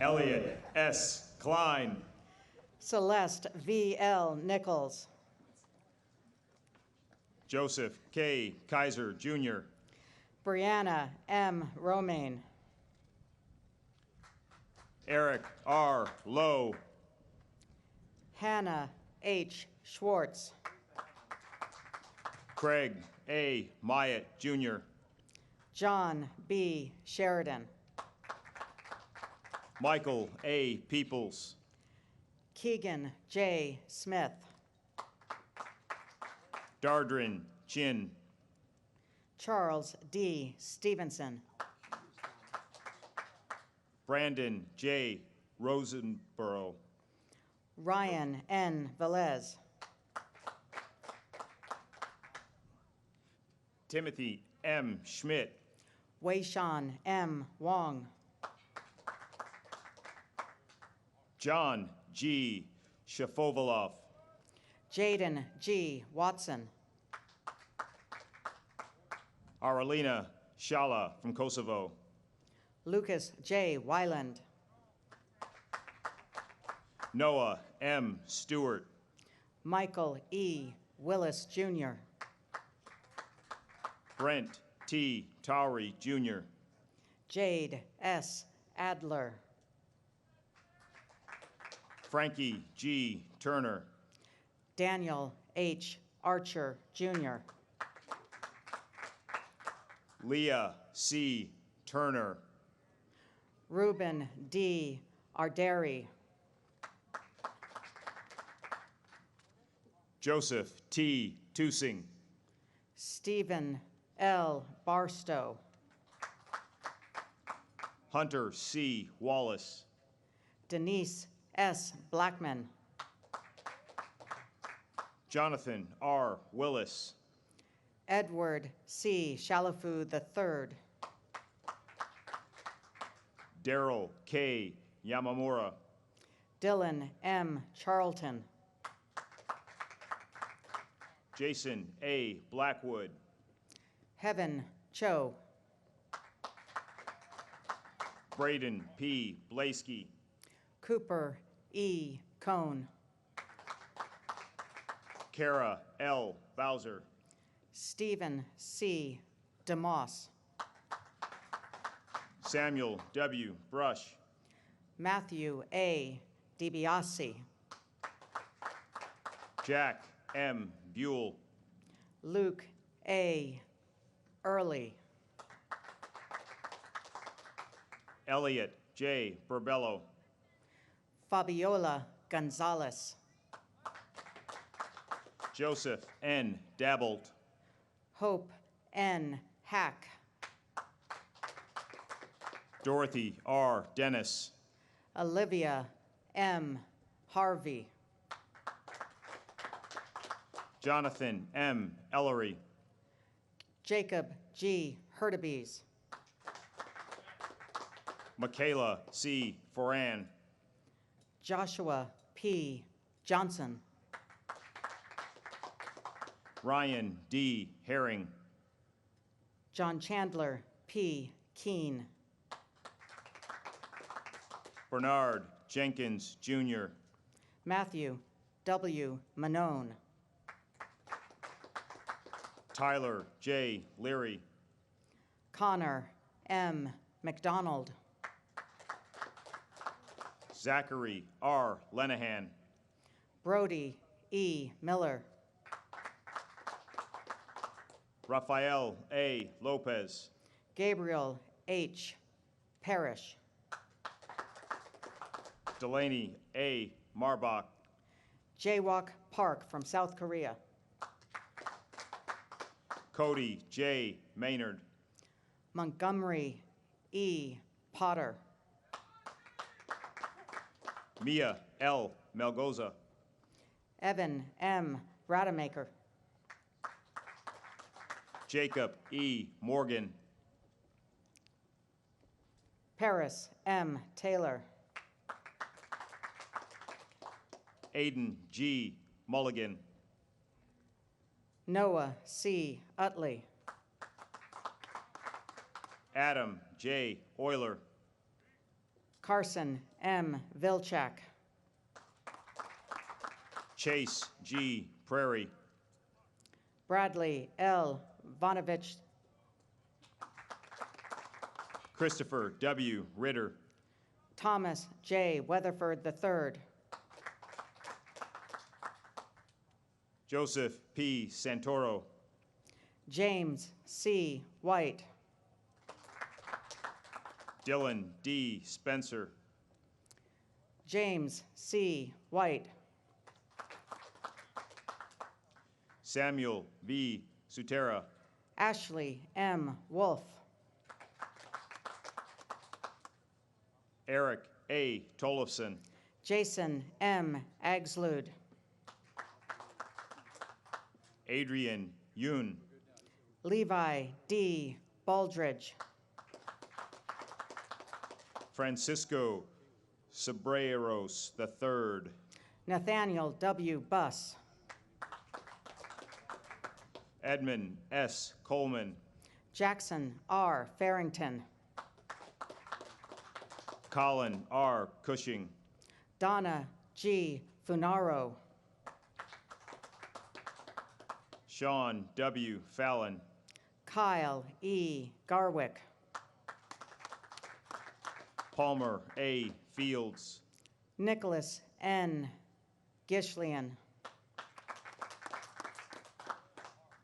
Elliot S. Klein. Celeste V. L. Nichols. Joseph K. Kaiser Jr. Brianna M. Romaine. Eric R. Lowe. Hannah H. Schwartz. Craig A. Myatt Jr. John B. Sheridan. Michael A. Peoples. Keegan J. Smith. Dardrin Chin. Charles D. Stevenson. Brandon J. Rosenborough. Ryan N. Velez. Timothy M. Schmidt. Weishan M. Wong. John G. Shapovalov. Jaden G. Watson. Aralina Shala from Kosovo. Lucas J. Wyland. Noah M. Stewart. Michael E. Willis, Jr. Brent T. Towry, Jr. Jade S. Adler. Frankie G. Turner. Daniel H. Archer, Jr. Leah C. Turner. Ruben D. Arderi. Joseph T. Tusing. Stephen L. Barstow. Hunter C. Wallace. Denise S. Blackman. Jonathan R. Willis. Edward C. Shalafu III. Daryl K. Yamamura. Dylan M. Charlton. Jason A. Blackwood. Heaven Cho. Braden P. Blaskey. Cooper E. Cohn. Kara L. Bowser. Stephen C. DeMoss. Samuel W. Brush. Matthew A. DiBiase. Jack M. Buell. Luke A. Early. Elliot J. Burbello. Fabiola Gonzalez. Joseph N. Dabbled. Hope N. Hack. Dorothy R. Dennis. Olivia M. Harvey. Jonathan M. Ellery. Jacob G. Hurtubise. Michaela C. Foran. Joshua P. Johnson. Ryan D. Herring. John Chandler P. Keene. Bernard Jenkins, Jr. Matthew W. Manone. Tyler J. Leary. Connor M. McDonald. Zachary R. Lenahan. Brody E. Miller. Rafael A. Lopez. Gabriel H. Parrish. Delaney A. Marbach. Jaywalk Park from South Korea. Cody J. Maynard. Montgomery E. Potter. Mia L. Melgoza. Evan M. Rademacher. Jacob E. Morgan. Paris M. Taylor. Aiden G. Mulligan. Noah C. Utley. Adam J. Euler. Carson M. Vilchak. Chase G. Prairie. Bradley L. Vonovich. Christopher W. Ritter. Thomas J. Weatherford III. Joseph P. Santoro. James C. White. Dylan D. Spencer. James C. White. Samuel V. Sutera. Ashley M. Wolf. Eric A. Tollefson. Jason M. Agslud. Adrian Yoon. Levi D. Baldridge. Francisco Sobreros III. Nathaniel W. Buss. Edmund S. Coleman. Jackson R. Farrington. Colin R. Cushing. Donna G. Funaro. Sean W. Fallon. Kyle E. Garwick. Palmer A. Fields. Nicholas N. Gishlian.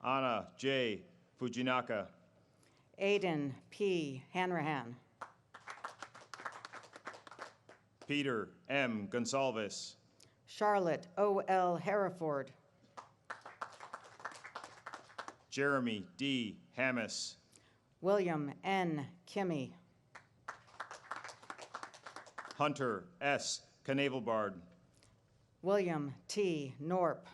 Anna J. Fujinaka. Aiden P. Hanrahan. Peter M. Gonsalves. Charlotte O. L. Hereford. Jeremy D. Hammis. William N. Kimmy. Hunter S. Knavelbard. William T. Norp.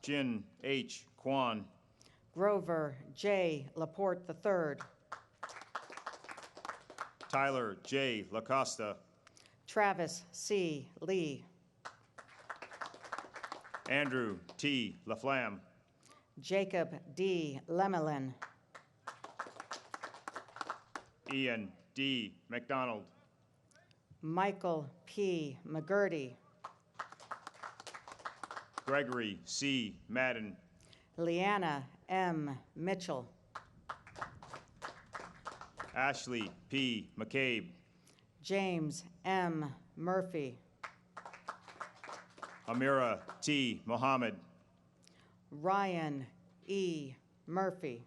Jin H. Kwan. Grover J. Laporte III. Tyler J. LaCosta. Travis C. Lee. Andrew T. LaFlamme. Jacob D. Lemelin. Ian D. McDonald. Michael P. McGurdy. Gregory C. Madden. Leanna M. Mitchell. Ashley P. McCabe. James M. Murphy. Amira T. Mohammed. Ryan E. Murphy.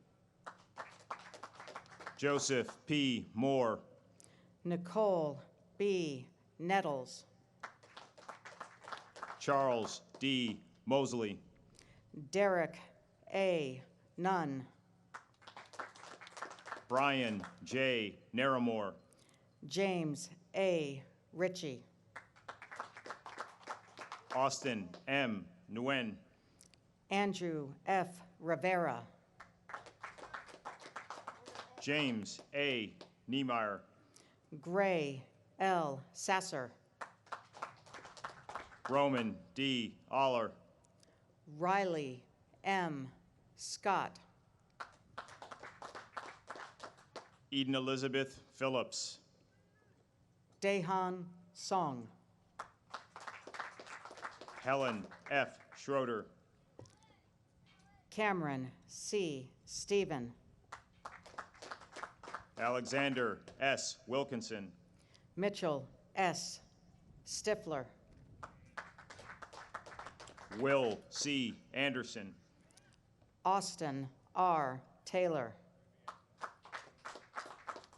Joseph P. Moore. Nicole B. Nettles. Charles D. Mosley. Derek A. Nunn. Brian J. Naramore. James A. Ritchie. Austin M. Nguyen. Andrew F. Rivera. James A. Niemeyer. Gray L. Sasser. Roman D. Aller. Riley M. Scott. Eden Elizabeth Phillips. Dahan Song. Helen F. Schroeder. Cameron C. Stephen. Alexander S. Wilkinson. Mitchell S. Stifler. Will C. Anderson. Austin R. Taylor.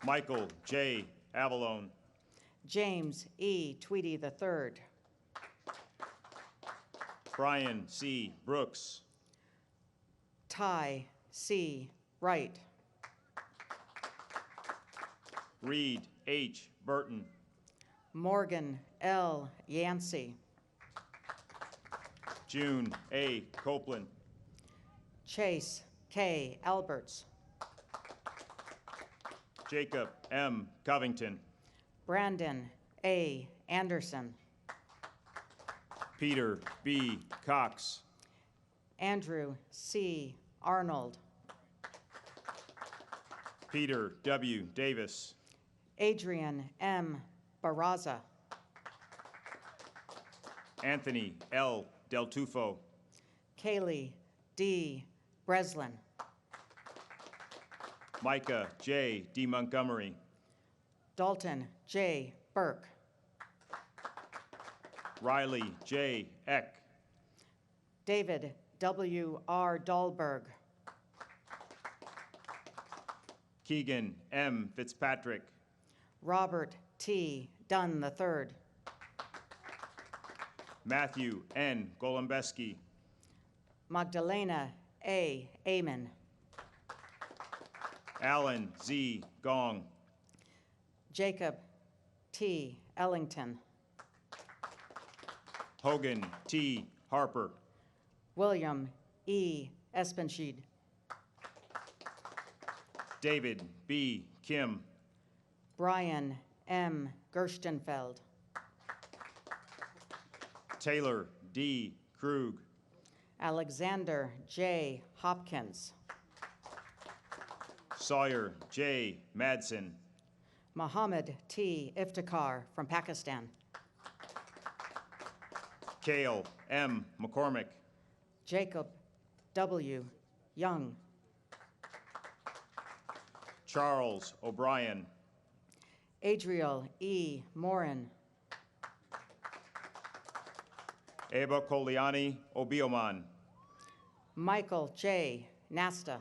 Michael J. Avalone. James E. Tweedy III. Brian C. Brooks. Ty C. Wright. Reed H. Burton. Morgan L. Yancey. June A. Copeland. Chase K. Alberts. Jacob M. Covington. Brandon A. Anderson. Peter B. Cox. Andrew C. Arnold. Peter W. Davis. Adrian M. Barraza. Anthony L. Del Tufo. Kaylee D. Breslin. Micah J. D. Montgomery. Dalton J. Burke. Riley J. Eck. David W. R. Dahlberg. Keegan M. Fitzpatrick. Robert T. Dunn III. Matthew N. Golombeski. Magdalena A. Amon. Alan Z. Gong. Jacob T. Ellington. Hogan T. Harper. William E. Espenschied. David B. Kim. Brian M. Gerstenfeld. Taylor D. Krug. Alexander J. Hopkins. Sawyer J. Madsen. Mohammed T. Iftikhar from Pakistan. Cale M. McCormick. Jacob W. Young. Charles O'Brien. Adriel E. Morin. Eba Koliani Obioman. Michael J. Nasta.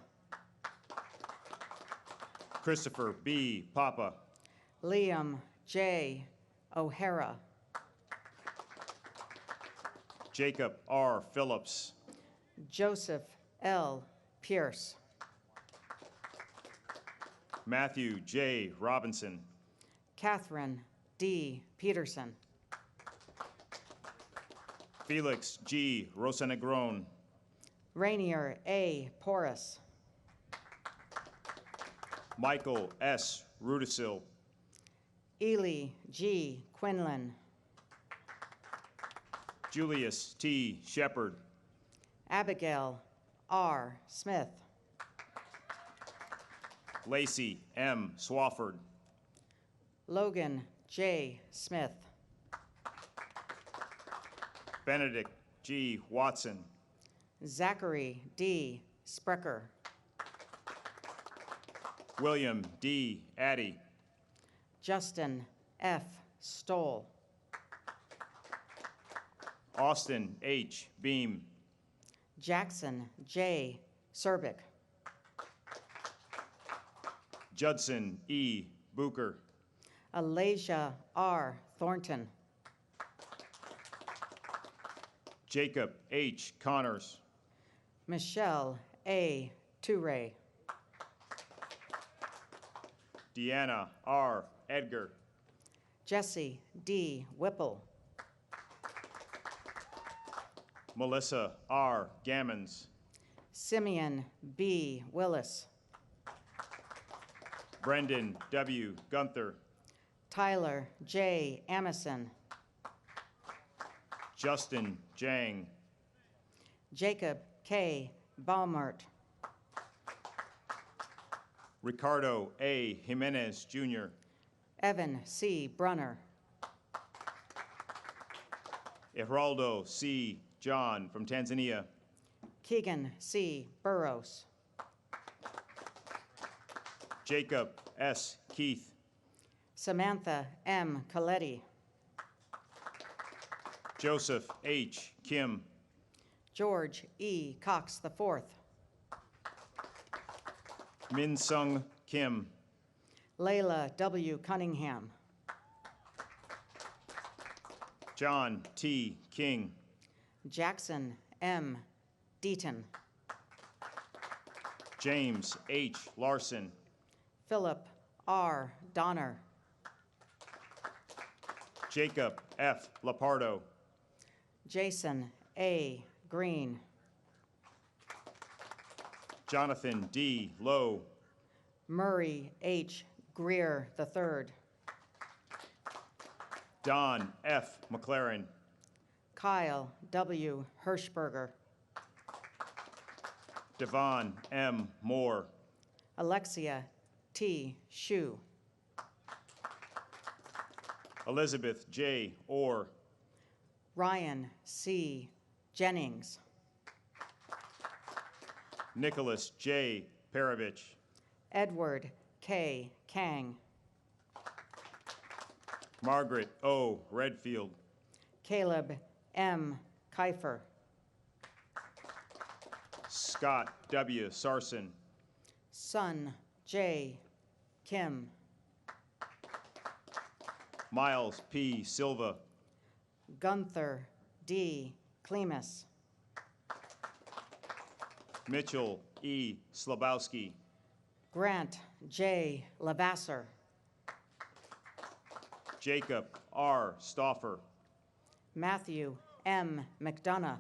Christopher B. Papa. Liam J. O'Hara. Jacob R. Phillips. Joseph L. Pierce. Matthew J. Robinson. Catherine D. Peterson. Felix G. Rosenegron. Rainier A. Porras. Michael S. Rudisil. Ely G. Quinlan. Julius T. Shepard. Abigail R. Smith. Lacey M. Swafford. Logan J. Smith. Benedict G. Watson. Zachary D. Sprecher. William D. Addy. Justin F. Stoll. Austin H. Beam. Jackson J. Serbic. Judson E. Booker. Alasia R. Thornton. Jacob H. Connors. Michelle A. Toure. Deanna R. Edgar. Jesse D. Whipple. Melissa R. Gammons. Simeon B. Willis. Brendan W. Gunther. Tyler J. Amison. Justin Jang. Jacob K. Baumert. Ricardo A. Jimenez Jr. Evan C. Brunner. Geraldo C. John from Tanzania. Keegan C. Burrows. Jacob S. Keith. Samantha M. Coletti. Joseph H. Kim. George E. Cox IV. Min Sung Kim. Layla W. Cunningham. John T. King. Jackson M. Deaton. James H. Larson. Philip R. Donner. Jacob F. Lapardo. Jason A. Green. Jonathan D. Lowe. Murray H. Greer III. Don F. McLaren. Kyle W. Hirschberger. Devon M. Moore. Alexia T. Shu. Elizabeth J. Orr. Ryan C. Jennings. Nicholas J. Perovich. Edward K. Kang. Margaret O. Redfield. Caleb M. Kiefer. Scott W. Sarson. Sun J. Kim. Miles P. Silva. Gunther D. Klemus. Mitchell E. Slabowski. Grant J. Lavasser. Jacob R. Stauffer. Matthew M. McDonough.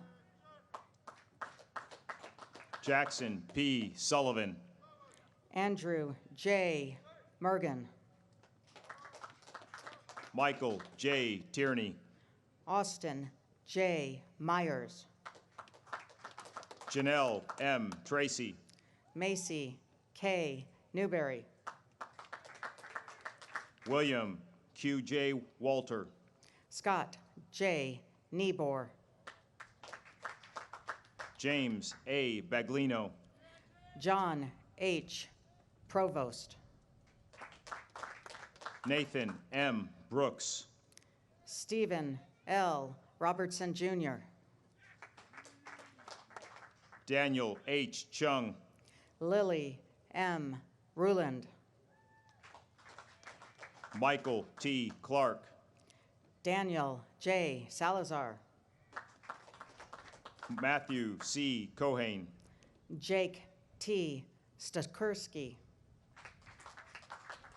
Jackson P. Sullivan. Andrew J. Mergen. Michael J. Tierney. Austin J. Myers. Janelle M. Tracy. Macy K. Newberry. William Q.J. Walter. Scott J. Niebuhr. James A. Baglino. John H. Provost. Nathan M. Brooks. Stephen L. Robertson, Jr. Daniel H. Chung. Lily M. Ruland. Michael T. Clark. Daniel J. Salazar. Matthew C. Cohane. Jake T. Stakursky.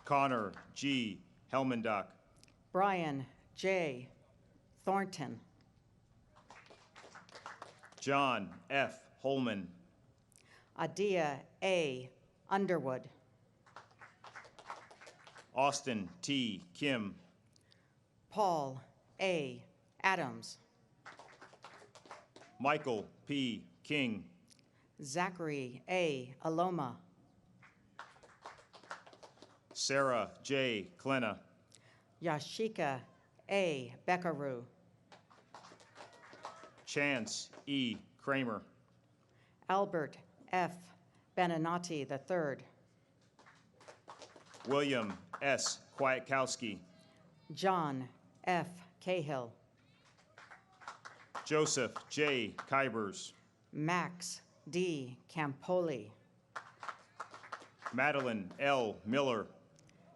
Connor G. Helmendock. Brian J. Thornton. John F. Holman. Adia A. Underwood. Austin T. Kim. Paul A. Adams. Michael P. King. Zachary A. Aloma. Sarah J. Klena. Yashika A. Beckaru. Chance E. Kramer. Albert F. Beninati III. William S. Kwiatkowski. John F. Cahill. Joseph J. Kybers. Max D. Campoli. Madeline L. Miller.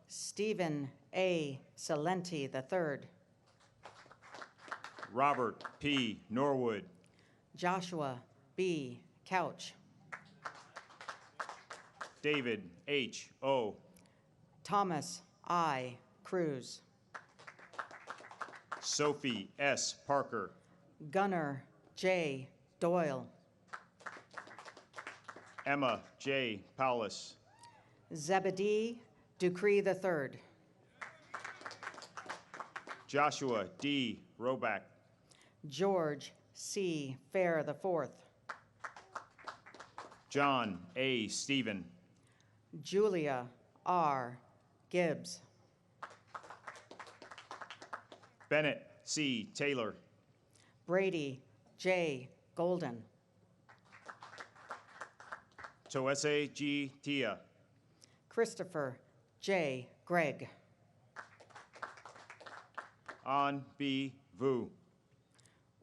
Stephen A. Salenti III. Robert P. Norwood. Joshua B. Couch. David H. O. Thomas I. Cruz. Sophie S. Parker. Gunnar J. Doyle. Emma J. Paulus. Zebedee Ducree III. Joshua D. Roback. George C. Fair IV. John A. Stephen. Julia R. Gibbs. Bennett C. Taylor. Brady J. Golden. Toese G. Tia. Christopher J. Gregg. An B. Vu.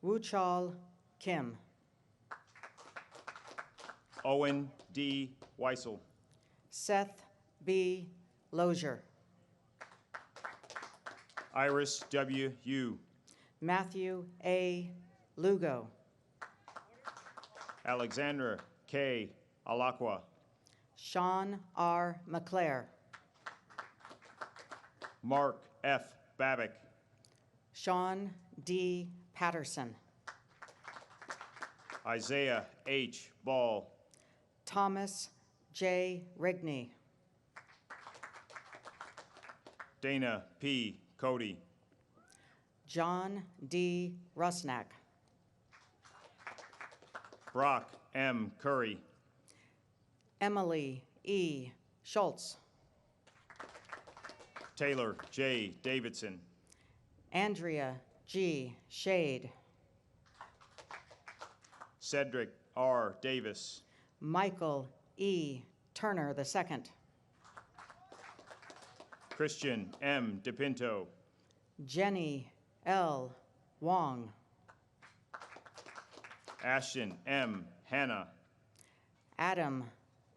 Wuchal Kim. Owen D. Weissel. Seth B. Lozier. Iris W. Yu. Matthew A. Lugo. Alexandra K. Alakwa. Sean R. McClare. Mark F. Babick. Sean D. Patterson. Isaiah H. Ball. Thomas J. Rigney. Dana P. Cody. John D. Rusnak. Brock M. Curry. Emily E. Schultz. Taylor J. Davidson. Andrea G. Shade. Cedric R. Davis. Michael E. Turner II. Christian M. DePinto. Jenny L. Wong. Ashton M. Hanna. Adam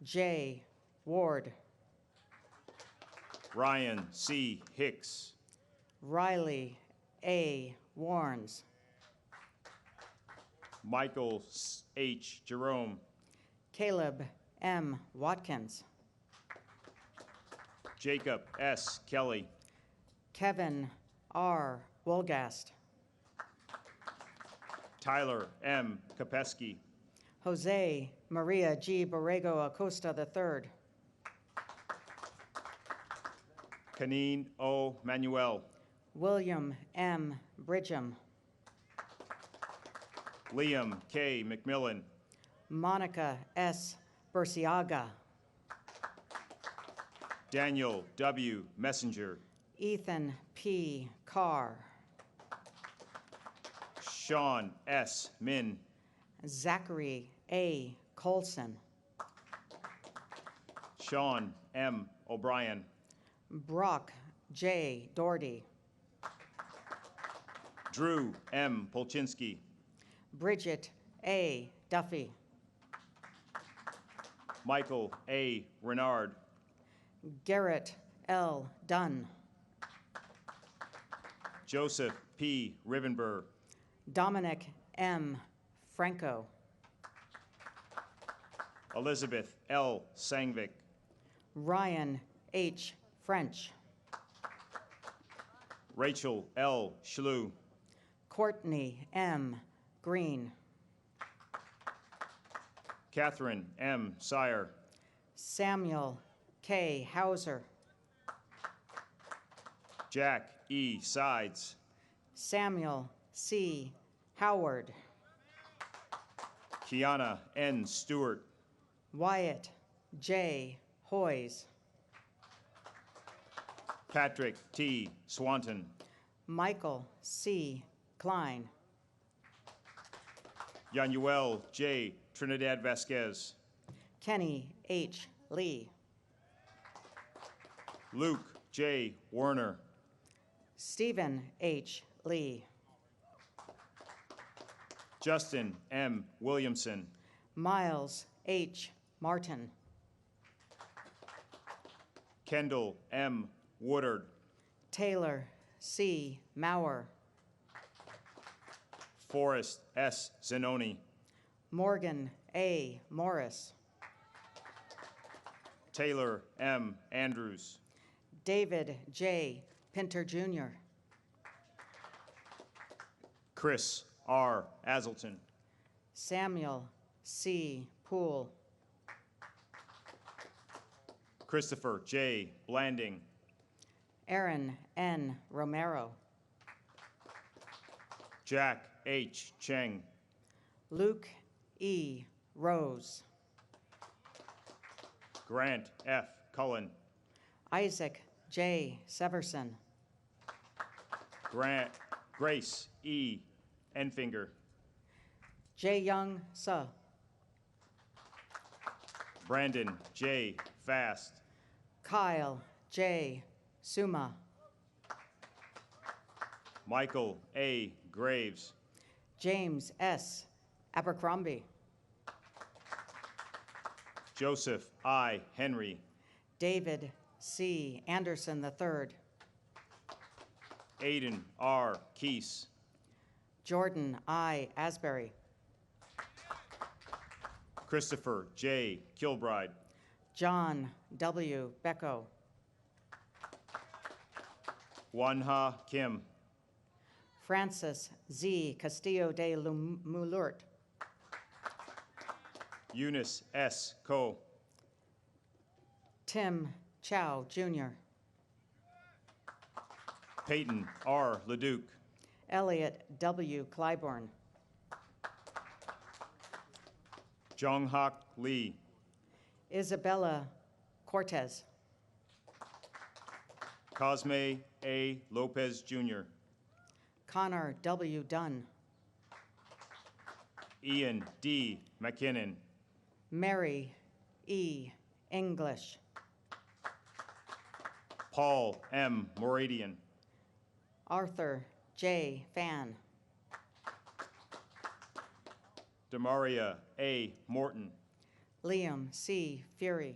J. Ward. Ryan C. Hicks. Riley A. Warnes. Michael H. Jerome. Caleb M. Watkins. Jacob S. Kelly. Kevin R. Wolgast. Tyler M. Kopeski. Jose Maria G. Borrego Acosta III. Kaneen O. Manuel. William M. Bridgham. Liam K. McMillan. Monica S. Burciaga. Daniel W. Messenger. Ethan P. Carr. Sean S. Min. Zachary A. Colson. Sean M. O'Brien. Brock J. Doherty. Drew M. Polchinski. Bridget A. Duffy. Michael A. Renard. Garrett L. Dunn. Joseph P. Rivenber. Dominic M. Franco. Elizabeth L. Sangvik. Ryan H. French. Rachel L. Schlu. Courtney M. Green. Catherine M. Sire. Samuel K. Hauser. Jack E. Sides. Samuel C. Howard. Kiana N. Stewart. Wyatt J. Hoyes. Patrick T. Swanton. Michael C. Klein. Yanuel J. Trinidad Vasquez. Kenny H. Lee. Luke J. Werner. Stephen H. Lee. Justin M. Williamson. Miles H. Martin. Kendall M. Woodard. Taylor C. Maurer. Forrest S. Zanoni. Morgan A. Morris. Taylor M. Andrews. David J. Pinter Jr. Chris R. Azelton. Samuel C. Poole. Christopher J. Blanding. Aaron N. Romero. Jack H. Cheng. Luke E. Rose. Grant F. Cullen. Isaac J. Severson. Grace E. Enfinger. J. Young Suh. Brandon J. Fast. Kyle J. Suma. Michael A. Graves. James S. Abercrombie. Joseph I. Henry. David C. Anderson III. Aiden R. Keese. Jordan I. Asbury. Christopher J. Kilbride. John W. Becko. Wanha Kim. Francis Z. Castillo de Mulurt. Eunice S. Coe. Tim Chow Jr. Peyton R. Leduc. Elliot W. Clybourne. Jonghak Lee. Isabella Cortez. Cosme A. Lopez Jr. Connor W. Dunn. Ian D. McKinnon. Mary E. English. Paul M. Moradian. Arthur J. Fan. Demaria A. Morton. Liam C. Fury.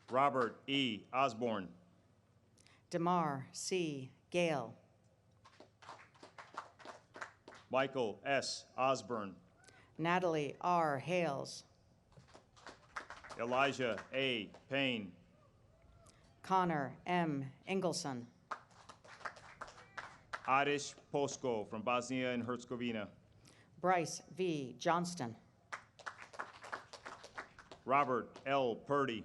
Robert E. Osborne. Damar C. Gale. Michael S. Osborne. Natalie R. Hales. Elijah A. Payne. Connor M. Engelson. Adish Posko from Bosnia and Herzegovina. Bryce V. Johnston. Robert L. Purdy.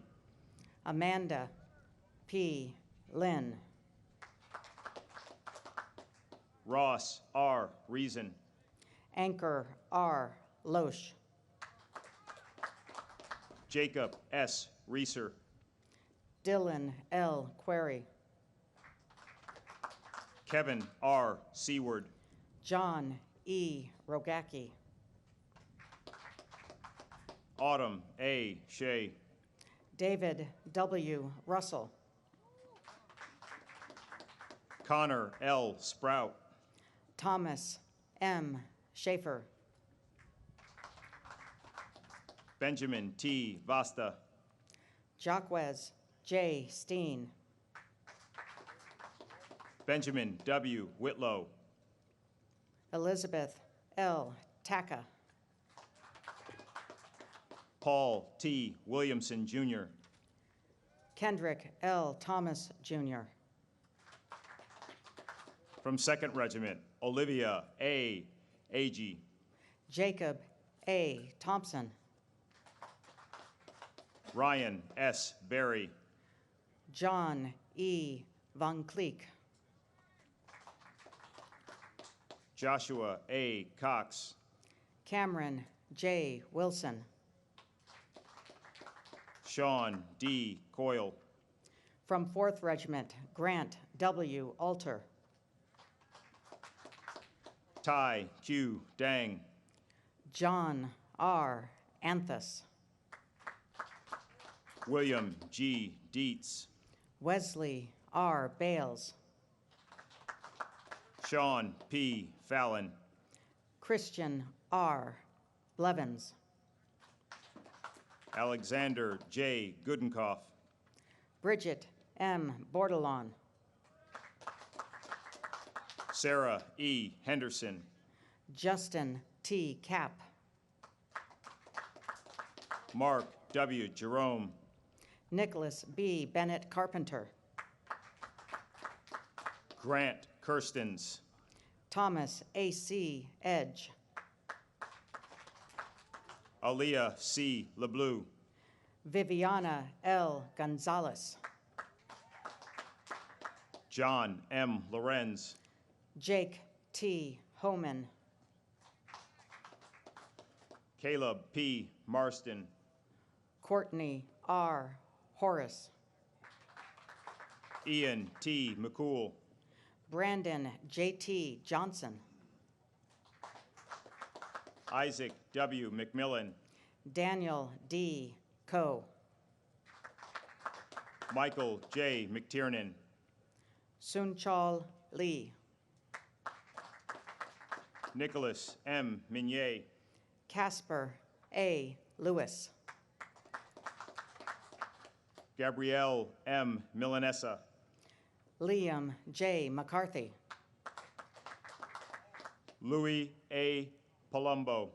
Amanda P. Lynn. Ross R. Reason. Anchor R. Loesch. Jacob S. Reeser. Dylan L. Query. Kevin R. Seward. John E. Rogacki. Autumn A. Shea. David W. Russell. Connor L. Sprout. Thomas M. Schaefer. Benjamin T. Vasta. Jacquez J. Steen. Benjamin W. Whitlow. Elizabeth L. Taka. Paul T. Williamson, Jr. Kendrick L. Thomas, Jr. From 2nd Regiment, Olivia A. Agee. Jacob A. Thompson. Ryan S. Berry. John E. Van Cleek. Joshua A. Cox. Cameron J. Wilson. Sean D. Coyle. From 4th Regiment, Grant W. Alter. Tai Q. Dang. John R. Anthus. William G. Dietz. Wesley R. Bales. Sean P. Fallon. Christian R. Blevins. Alexander J. Goodenkoff. Bridget M. Bordelon. Sarah E. Henderson. Justin T. Cap. Mark W. Jerome. Nicholas B. Bennett Carpenter. Grant Kirstens. Thomas A.C. Edge. Aaliyah C. LeBleu. Viviana L. Gonzalez. John M. Lorenz. Jake T. Homan. Caleb P. Marston. Courtney R. Horace. Ian T. McCool. Brandon J.T. Johnson. Isaac W. McMillan. Daniel D. Coe. Michael J. McTiernan. Sunchal Lee. Nicholas M. Minier. Casper A. Lewis. Gabrielle M. Milanesa. Liam J. McCarthy. Louis A. Palumbo.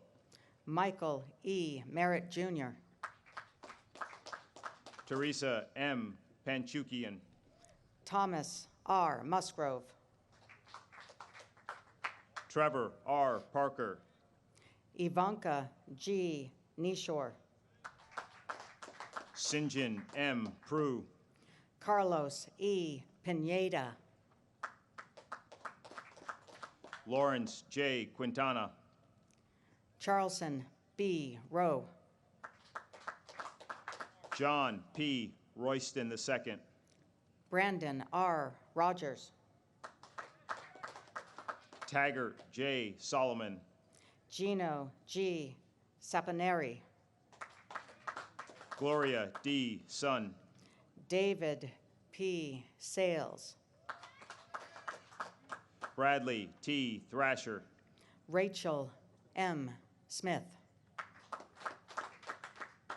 Michael E. Merritt, Jr. Teresa M. Panchukian. Thomas R. Musgrove. Trevor R. Parker. Ivanka G. Nishore. Sinjin M. Prue. Carlos E. Pineda. Lawrence J. Quintana. Charleston B. Rowe. John P. Royston II. Brandon R. Rogers. Taggart J. Solomon. Gino G. Saponari. Gloria D. Sun. David P. Sales. Bradley T. Thrasher. Rachel M. Smith.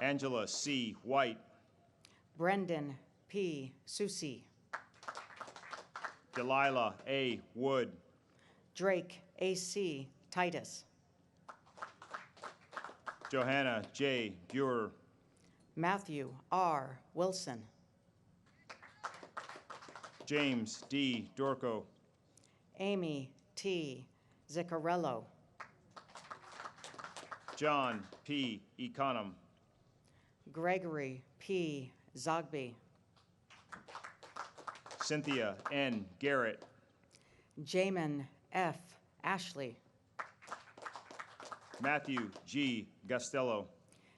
Angela C. White. Brendan P. Susi. Delilah A. Wood. Drake A.C. Titus. Johanna J. Buer. Matthew R. Wilson. James D. Dorco. Amy T. Ziccarello. John P. Econom. Gregory P. Zogby. Cynthia N. Garrett. Jamin F. Ashley. Matthew G. Gastello.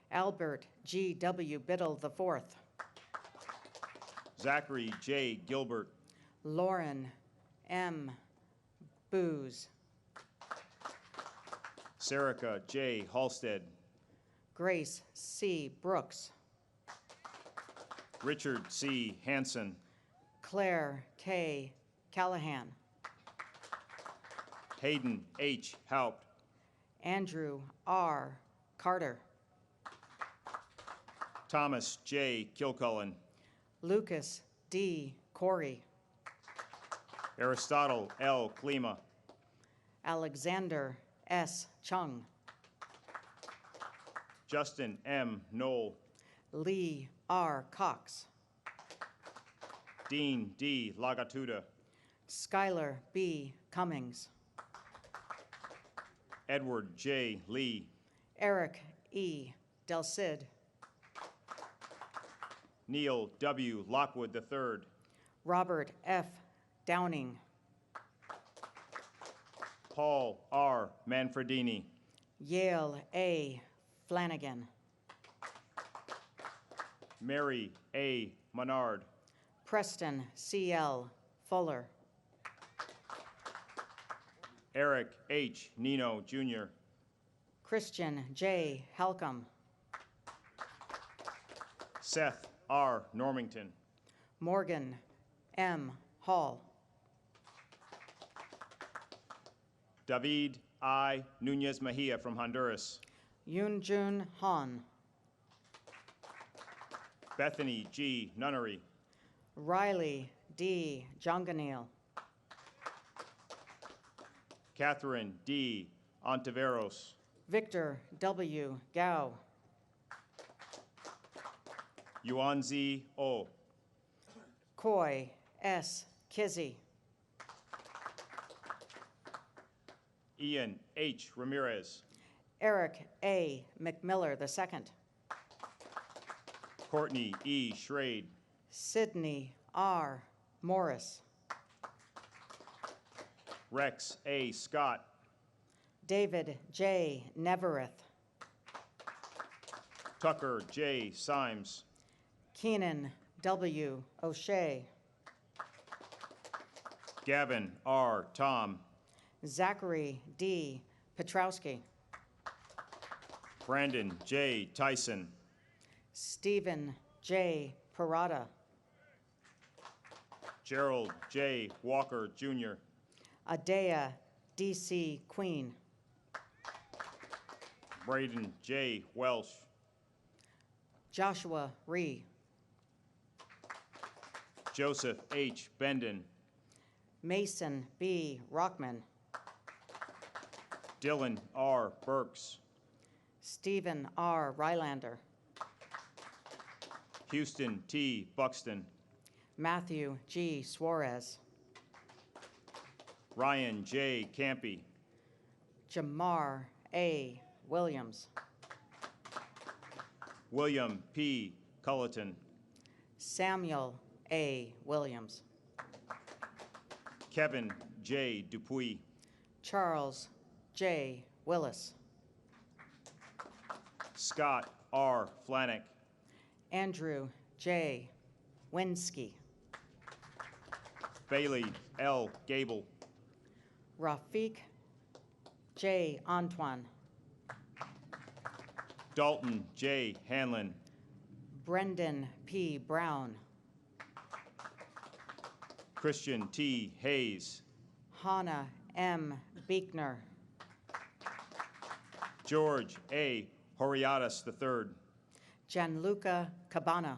Albert G.W. Biddle IV. Zachary J. Gilbert. Lauren M. Booz. Serica J. Halstead. Grace C. Brooks. Richard C. Hansen. Claire K. Callahan. Hayden H. Haupt. Andrew R. Carter. Thomas J. Kilcullen. Lucas D. Corey. Aristotle L. Klima. Alexander S. Chung. Justin M. Knoll. Lee R. Cox. Dean D. Lagatuda. Skylar B. Cummings. Edward J. Lee. Eric E. Del Cid. Neil W. Lockwood III. Robert F. Downing. Paul R. Manfredini. Yale A. Flanagan. Mary A. Menard. Preston C.L. Fuller. Eric H. Nino Jr. Christian J. Halcomb. Seth R. Normington. Morgan M. Hall. David I. Nunez Mejia from Honduras. Yoonjun Han. Bethany G. Nunnery. Riley D. Jonganil. Catherine D. Ontiveros. Victor W. Gao. Yuanzi O. Coy S. Kizzy. Ian H. Ramirez. Eric A. McMiller II. Courtney E. Schrade. Sydney R. Morris. Rex A. Scott. David J. Nevereth. Tucker J. Symes. Keenan W. O'Shea. Gavin R. Tom. Zachary D. Petrowski. Brandon J. Tyson. Stephen J. Parada. Gerald J. Walker Jr. Adea D.C. Queen. Braden J. Welsh. Joshua Ree. Joseph H. Benden. Mason B. Rockman. Dylan R. Burks. Stephen R. Rylander. Houston T. Buxton. Matthew G. Suarez. Ryan J. Campy. Jamar A. Williams. William P. Culleton. Samuel A. Williams. Kevin J. Dupuy. Charles J. Willis. Scott R. Flanick. Andrew J. Winsky. Bailey L. Gable. Rafiq J. Antoine. Dalton J. Hanlon. Brendan P. Brown. Christian T. Hayes. Hannah M. Beekner. George A. Horiatis III. Gianluca Cabana.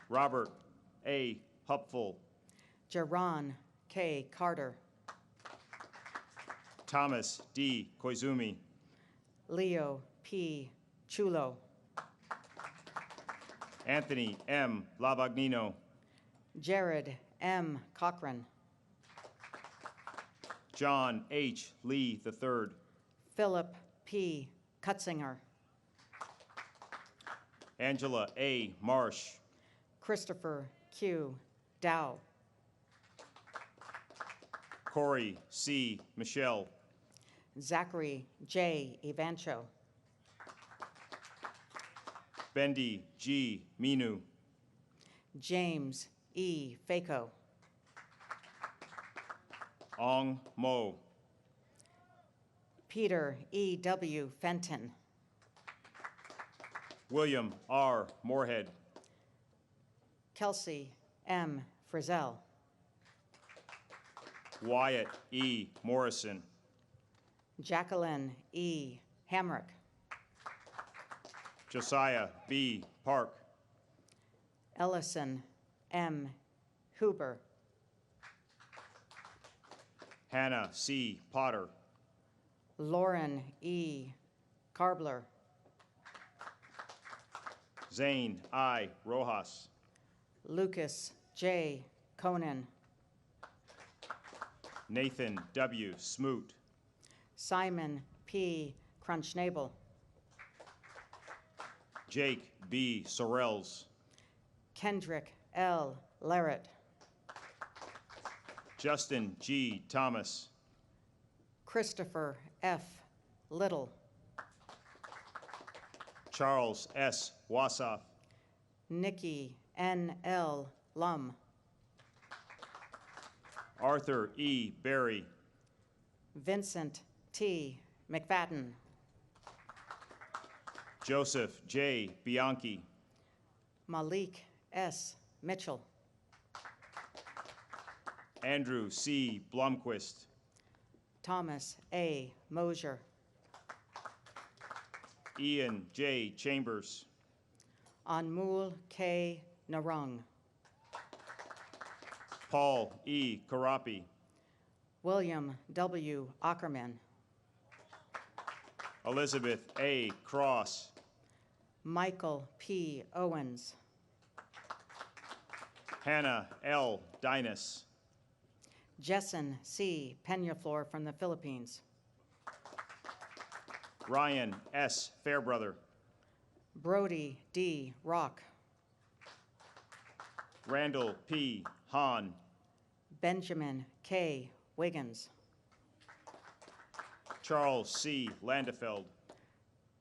Robert A. Hupful. Jaron K. Carter. Thomas D. Koizumi. Leo P. Chulo. Anthony M. Lavagnino. Jared M. Cochran. John H. Lee III. Philip P. Kutzinger. Angela A. Marsh. Christopher Q. Dow. Corey C. Michelle. Zachary J. Evancho. Bendy G. Minu. James E. Faco. Ong Mo. Peter E. W. Fenton. William R. Moorhead. Kelsey M. Frizzell. Wyatt E. Morrison. Jacqueline E. Hamrick. Josiah B. Park. Ellison M. Huber. Hannah C. Potter. Lauren E. Carbler. Zane I. Rojas. Lucas J. Conan. Nathan W. Smoot. Simon P. Crunchnagle. Jake B. Sorrells. Kendrick L. Larrett. Justin G. Thomas. Christopher F. Little. Charles S. Wassoff. Nikki N. L. Lum. Arthur E. Berry. Vincent T. McFadden. Joseph J. Bianchi. Malik S. Mitchell. Andrew C. Blomquist. Thomas A. Mosier. Ian J. Chambers. Anmol K. Narung. Paul E. Karapi. William W. Ackerman. Elizabeth A. Cross. Michael P. Owens. Hannah L. Dinas. Jessen C. Peñaflor from the Philippines. Ryan S. Fairbrother. Brody D. Rock. Randall P. Hahn. Benjamin K. Wiggins. Charles C. Landefeld.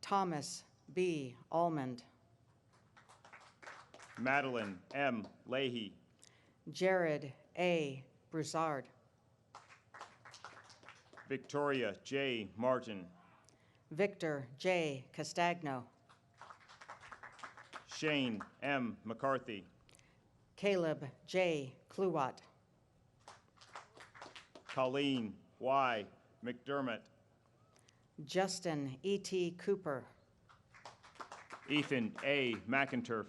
Thomas B. Almond. Madeline M. Leahy. Jared A. Broussard. Victoria J. Martin. Victor J. Castagno. Shane M. McCarthy. Caleb J. Kluwat. Colleen Y. McDermott. Justin E.T. Cooper. Ethan A. McInturf.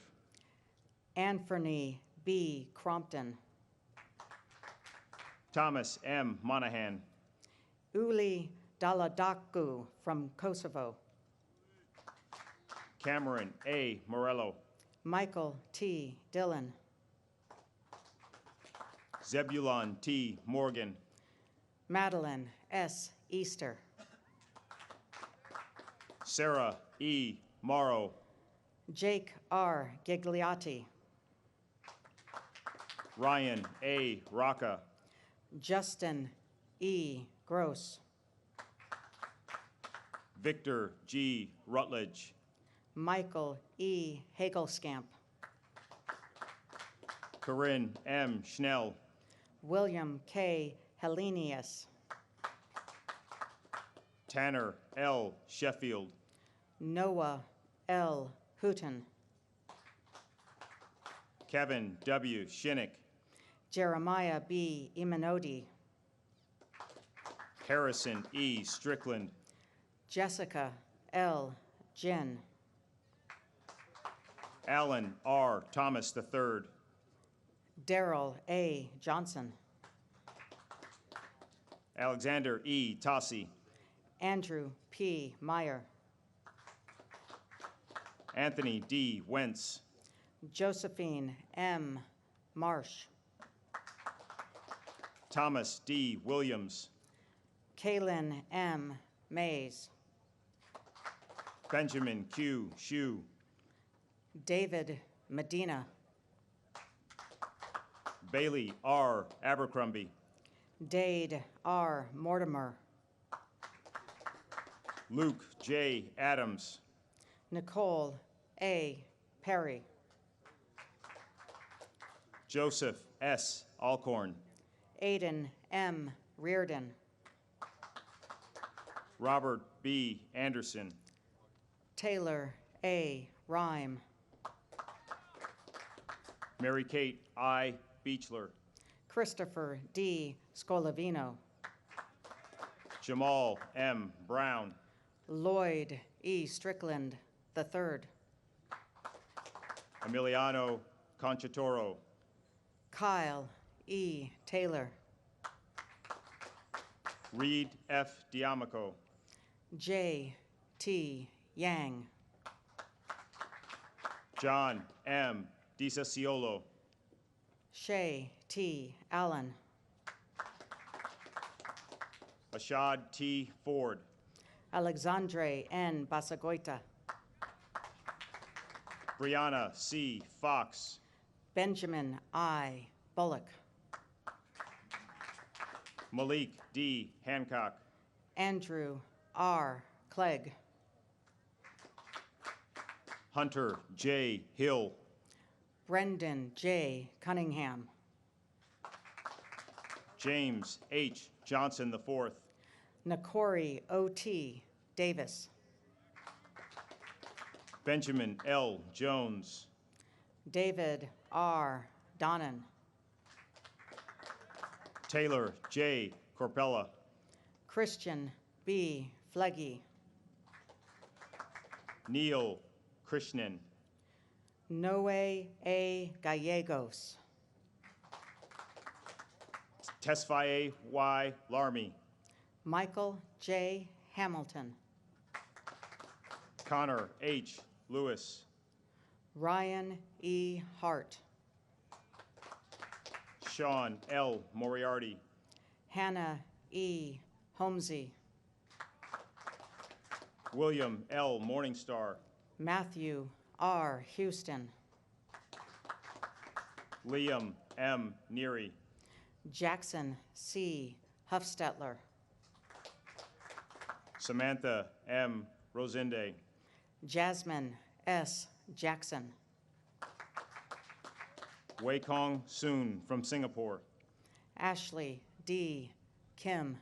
Anthony B. Crompton. Thomas M. Monahan. Uli Daladaku from Kosovo. Cameron A. Morello. Michael T. Dillon. Zebulon T. Morgan. Madeline S. Easter. Sarah E. Morrow. Jake R. Gigliotti. Ryan A. Rocca. Justin E. Gross. Victor G. Rutledge. Michael E. Hagelskamp. Corinne M. Schnell. William K. Helenius. Tanner L. Sheffield. Noah L. Hooten. Kevin W. Shinnick. Jeremiah B. Imanodi. Harrison E. Strickland. Jessica L. Jin. Alan R. Thomas III. Daryl A. Johnson. Alexander E. Tossi. Andrew P. Meyer. Anthony D. Wentz. Josephine M. Marsh. Thomas D. Williams. Kaylin M. Mays. Benjamin Q. Shue. David Medina. Bailey R. Abercrombie. Dade R. Mortimer. Luke J. Adams. Nicole A. Perry. Joseph S. Alcorn. Aiden M. Reardon. Robert B. Anderson. Taylor A. Rhyme. Mary Kate I. Beechler. Christopher D. Scolavino. Jamal M. Brown. Lloyd E. Strickland III. Emiliano Conchatoro. Kyle E. Taylor. Reed F. Diamico. J. T. Yang. John M. DiSasciolo. Shay T. Allen. Ashad T. Ford. Alexandre N. Basagoita. Brianna C. Fox. Benjamin I. Bullock. Malik D. Hancock. Andrew R. Clegg. Hunter J. Hill. Brendan J. Cunningham. James H. Johnson IV. Nakori O.T. Davis. Benjamin L. Jones. David R. Donnan. Taylor J. Corpella. Christian B. Fleggy. Neil Krishnan. Noe A. Gallegos. Tesfaye Y. Larmy. Michael J. Hamilton. Connor H. Lewis. Ryan E. Hart. Sean L. Moriarty. Hannah E. Holmesy. William L. Morningstar. Matthew R. Houston. Liam M. Neary. Jackson C. Huffstetler. Samantha M. Rosende. Jasmine S. Jackson. Wei Kong Soon from Singapore. Ashley D. Kim.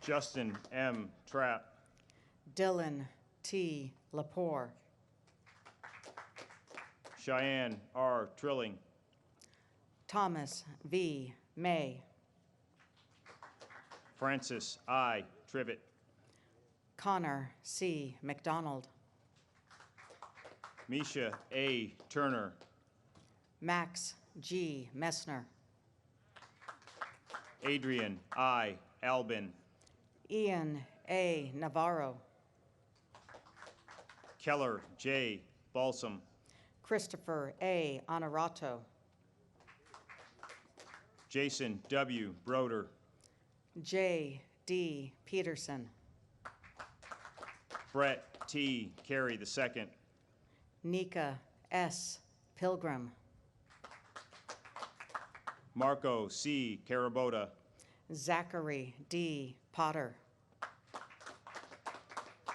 Justin M. Trapp. Dylan T. Lepore. Cheyenne R. Trilling. Thomas V. May. Francis I. Trivet. Connor C. McDonald. Misha A. Turner. Max G. Messner. Adrian I. Albin. Ian A. Navarro. Keller J. Balsam. Christopher A. Honorato. Jason W. Broder. J. D. Peterson. Brett T. Carey II. Nika S. Pilgrim. Marco C. Carabota. Zachary D. Potter.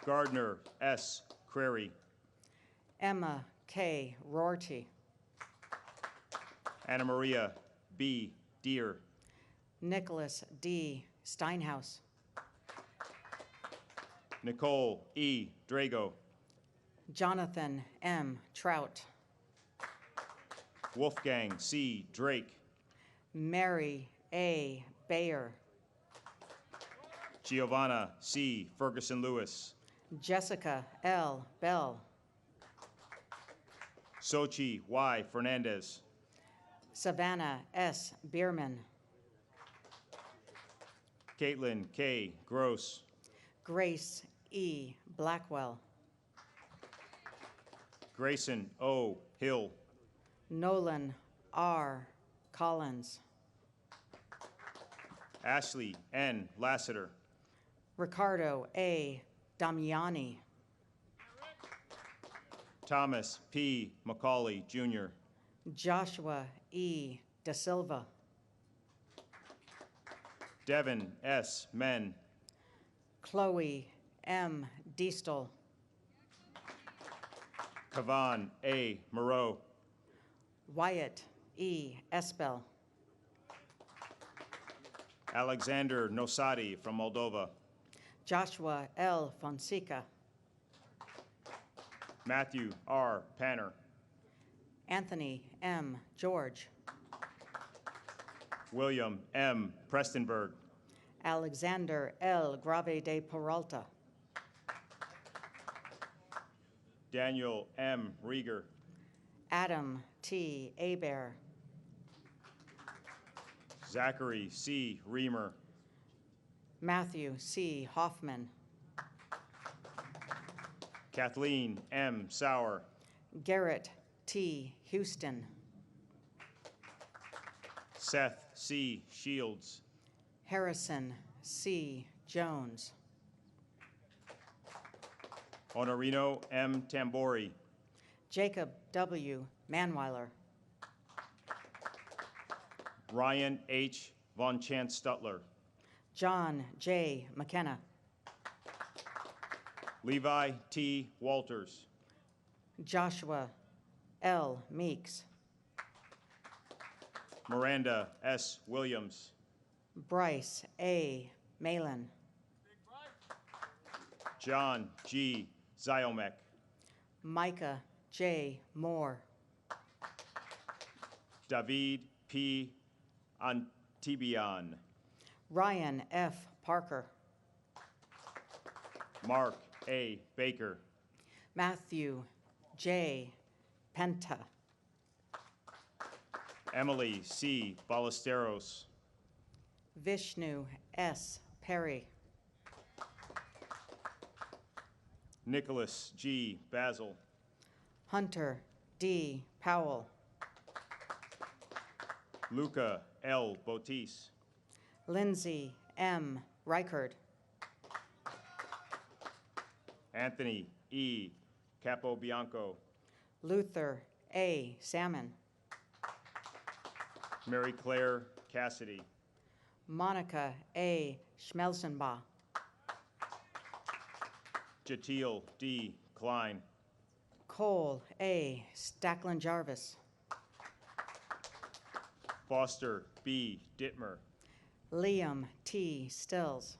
Gardner S. Crary. Emma K. Rorty. Anna Maria B. Deer. Nicholas D. Steinhaus. Nicole E. Drago. Jonathan M. Trout. Wolfgang C. Drake. Mary A. Bayer. Giovanna C. Ferguson Lewis. Jessica L. Bell. Sochi Y. Fernandez. Savannah S. Bierman. Caitlin K. Gross. Grace E. Blackwell. Grayson O. Hill. Nolan R. Collins. Ashley N. Lassiter. Ricardo A. Damiani. Thomas P. McCauley Jr. Joshua E. Da Silva. Devin S. Men. Chloe M. Diestel. Kavan A. Moreau. Wyatt E. Espel. Alexander Nosati from Moldova. Joshua L. Fonseca. Matthew R. Panner. Anthony M. George. William M. Prestonberg. Alexander L. Grave de Peralta. Daniel M. Rieger. Adam T. Aber. Zachary C. Reamer. Matthew C. Hoffman. Kathleen M. Sauer. Garrett T. Houston. Seth C. Shields. Harrison C. Jones. Honorino M. Tambori. Jacob W. Manweiler. Ryan H. Von Chance Stutler. John J. McKenna. Levi T. Walters. Joshua L. Meeks. Miranda S. Williams. Bryce A. Malin. John G. Ziomek. Micah J. Moore. David P. Antibian. Ryan F. Parker. Mark A. Baker. Matthew J. Penta. Emily C. Ballesteros. Vishnu S. Perry. Nicholas G. Basil. Hunter D. Powell. Luca L. Botis. Lindsay M. Reichard. Anthony E. Capobianco. Luther A. Salmon. Mary Claire Cassidy. Monica A. Schmelzenbach. Jatil D. Klein. Cole A. Stacklin Jarvis. Foster B. Dittmer. Liam T. Stills.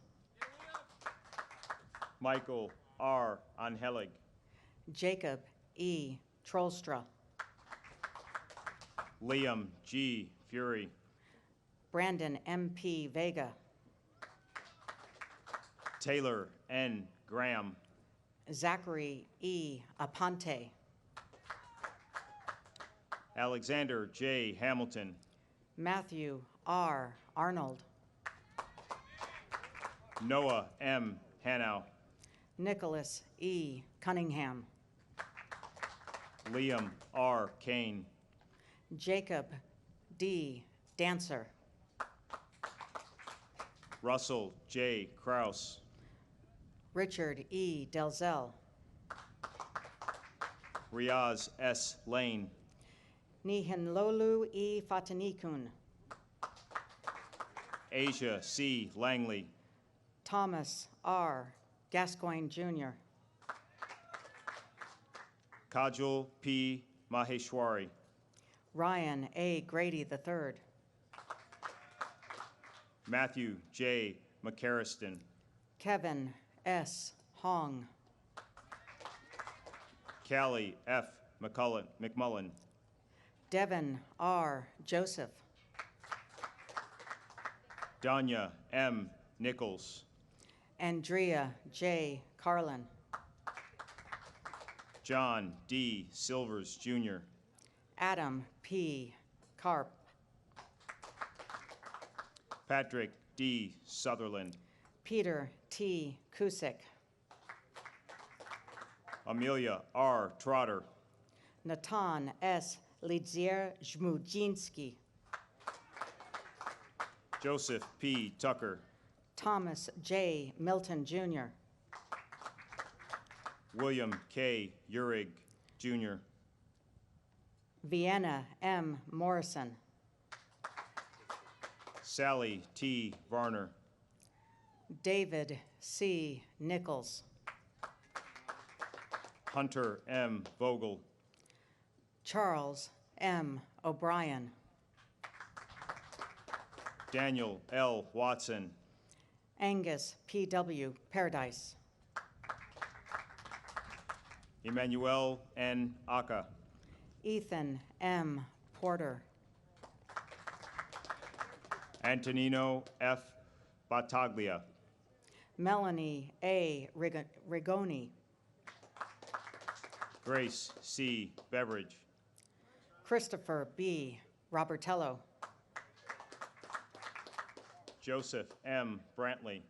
Michael R. Anhelig. Jacob E. Trollstra. Liam G. Fury. Brandon M.P. Vega. Taylor N. Graham. Zachary E. Aponte. Alexander J. Hamilton. Matthew R. Arnold. Noah M. Hanau. Nicholas E. Cunningham. Liam R. Kane. Jacob D. Dancer. Russell J. Kraus. Richard E. Delzell. Riaz S. Lane. Nihinlolu E. Fatanikun. Asia C. Langley. Thomas R. Gascoigne Jr. Kajal P. Maheshwari. Ryan A. Grady III. Matthew J. McCarriston. Kevin S. Hong. Callie F. McMullen. Devin R. Joseph. Danya M. Nichols. Andrea J. Carlin. John D. Silvers, Jr. Adam P. Karp. Patrick D. Sutherland. Peter T. Kusick. Amelia R. Trotter. Natan S. Lidzier Żmudzinski. Joseph P. Tucker. Thomas J. Milton Jr. William K. Urig, Jr. Vienna M. Morrison. Sally T. Varner. David C. Nichols. Hunter M. Vogel. Charles M. O'Brien. Daniel L. Watson. Angus P.W. Paradise. Emmanuel N. Aka. Ethan M. Porter. Antonino F. Battaglia. Melanie A. Rigoni. Grace C. Beveridge. Christopher B. Robertello. Joseph M. Brantley.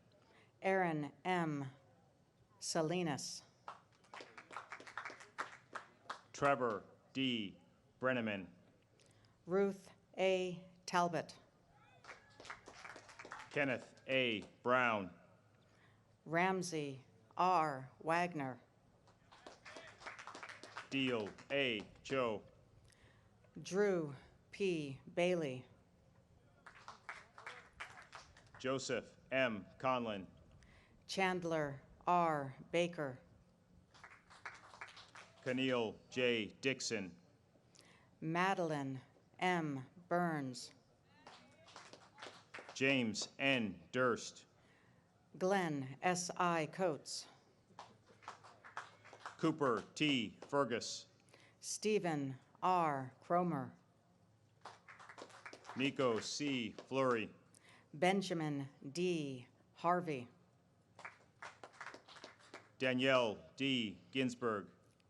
Aaron M. Salinas. Trevor D. Brenneman. Ruth A. Talbot. Kenneth A. Brown. Ramsey R. Wagner. Deal A. Cho. Drew P. Bailey. Joseph M. Conlon. Chandler R. Baker. Keneal J. Dixon. Madeline M. Burns. James N. Durst. Glenn S.I. Coates. Cooper T. Fergus. Stephen R. Cromer. Nico C. Fleury. Benjamin D. Harvey. Danielle D. Ginsburg.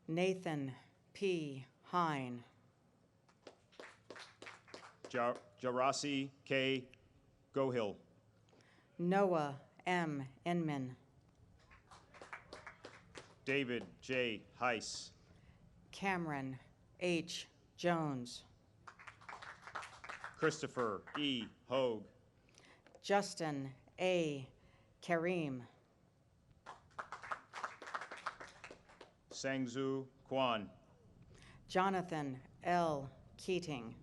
Nathan P. Hine. Jarasi K. Gohill. Noah M. Inman. David J. Heiss. Cameron H. Jones. Christopher E. Hogue. Justin A. Kareem. Sangzu Kwan. Jonathan L. Keating.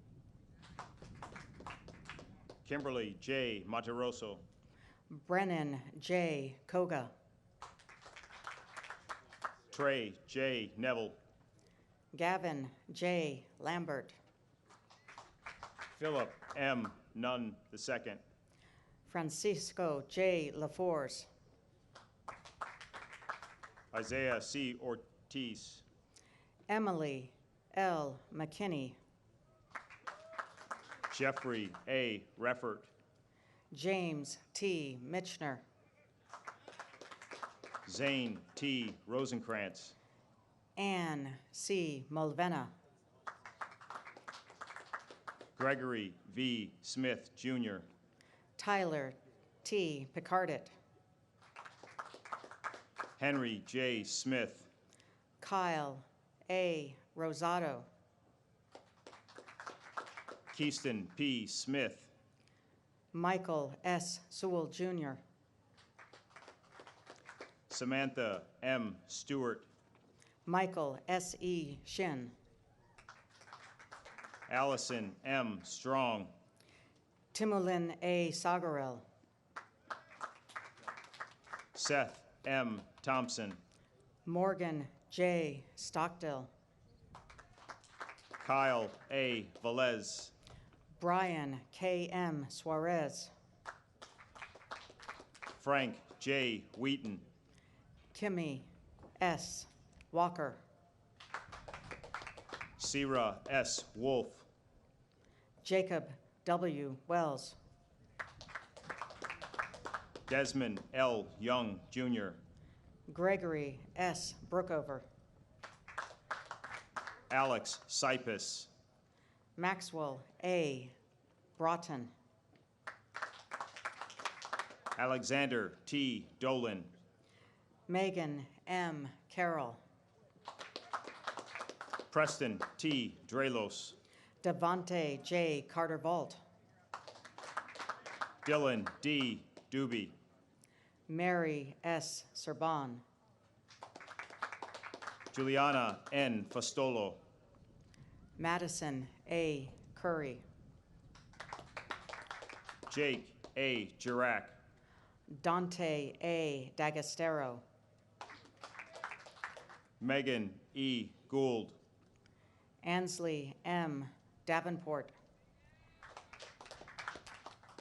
Kimberly J. Mataroso. Brennan J. Koga. Trey J. Neville. Gavin J. Lambert. Philip M. Nunn II. Francisco J. LaForce. Isaiah C. Ortiz. Emily L. McKinney. Jeffrey A. Reffert. James T. Mitchner. Zane T. Rosenkrantz. Ann C. Mulvena. Gregory V. Smith, Jr. Tyler T. Picardit. Henry J. Smith. Kyle A. Rosado. Keyston P. Smith. Michael S. Sewell, Jr. Samantha M. Stewart. Michael S. E. Shin. Allison M. Strong. Timolin A. Sagarel. Seth M. Thompson. Morgan J. Stockdale. Kyle A. Velez. Brian K. M. Suarez. Frank J. Wheaton. Kimmy S. Walker. Sierra S. Wolf. Jacob W. Wells. Desmond L. Young, Jr. Gregory S. Brookover. Alex Sipus. Maxwell A. Broughton. Alexander T. Dolan. Megan M. Carroll. Preston T. Drelos. Devonte J. Carter-Vault. Dylan D. Doobie. Mary S. Serban. Juliana N. Fastolo. Madison A. Curry. Jake A. Jirac. Dante A. D'Agostero. Megan E. Gould. Ansley M. Davenport.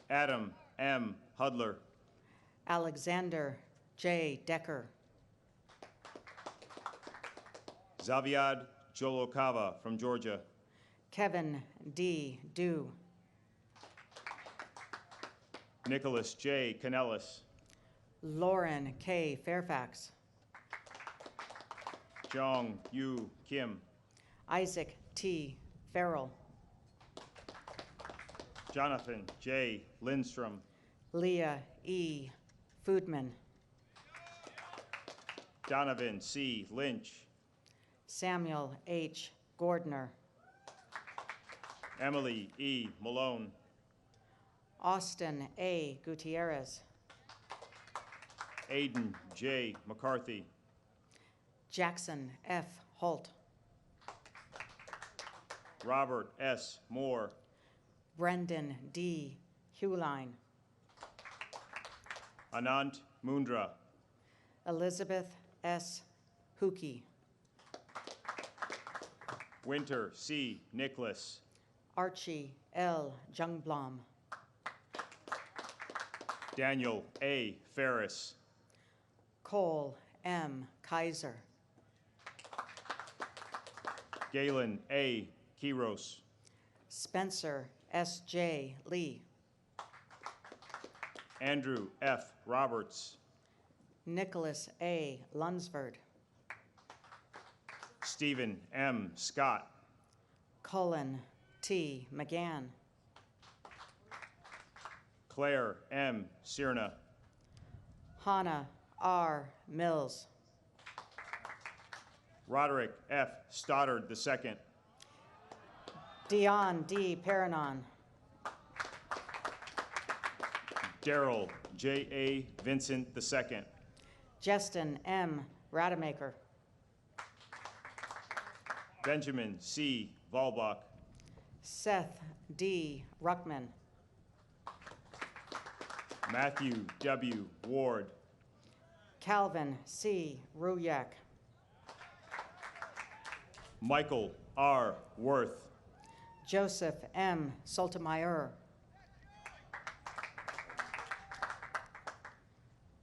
Adam M. Hudler. Alexander J. Decker. Zaviad Jolokava from Georgia. Kevin D. Dew. Nicholas J. Canellis. Lauren K. Fairfax. Jong Yu Kim. Isaac T. Farrell. Jonathan J. Lindstrom. Leah E. Foodman. Donovan C. Lynch. Samuel H. Gordner. Emily E. Malone. Austin A. Gutierrez. Aiden J. McCarthy. Jackson F. Holt. Robert S. Moore. Brendan D. Hewline. Anant Mundra. Elizabeth S. Hookey. Winter C. Nicholas. Archie L. Jungblom. Daniel A. Ferris. Cole M. Kaiser. Galen A. Kiros. Spencer S. J. Lee. Andrew F. Roberts. Nicholas A. Lunsford. Stephen M. Scott. Cullen T. McGann. Claire M. Sirna. Hannah R. Mills. Roderick F. Stoddard II. Dion D. Paranon. Daryl J. A. Vincent II. Justin M. Rademacher. Benjamin C. Volbach. Seth D. Ruckman. Matthew W. Ward. Calvin C. Ruyak. Michael R. Worth. Joseph M. Soltemeyer.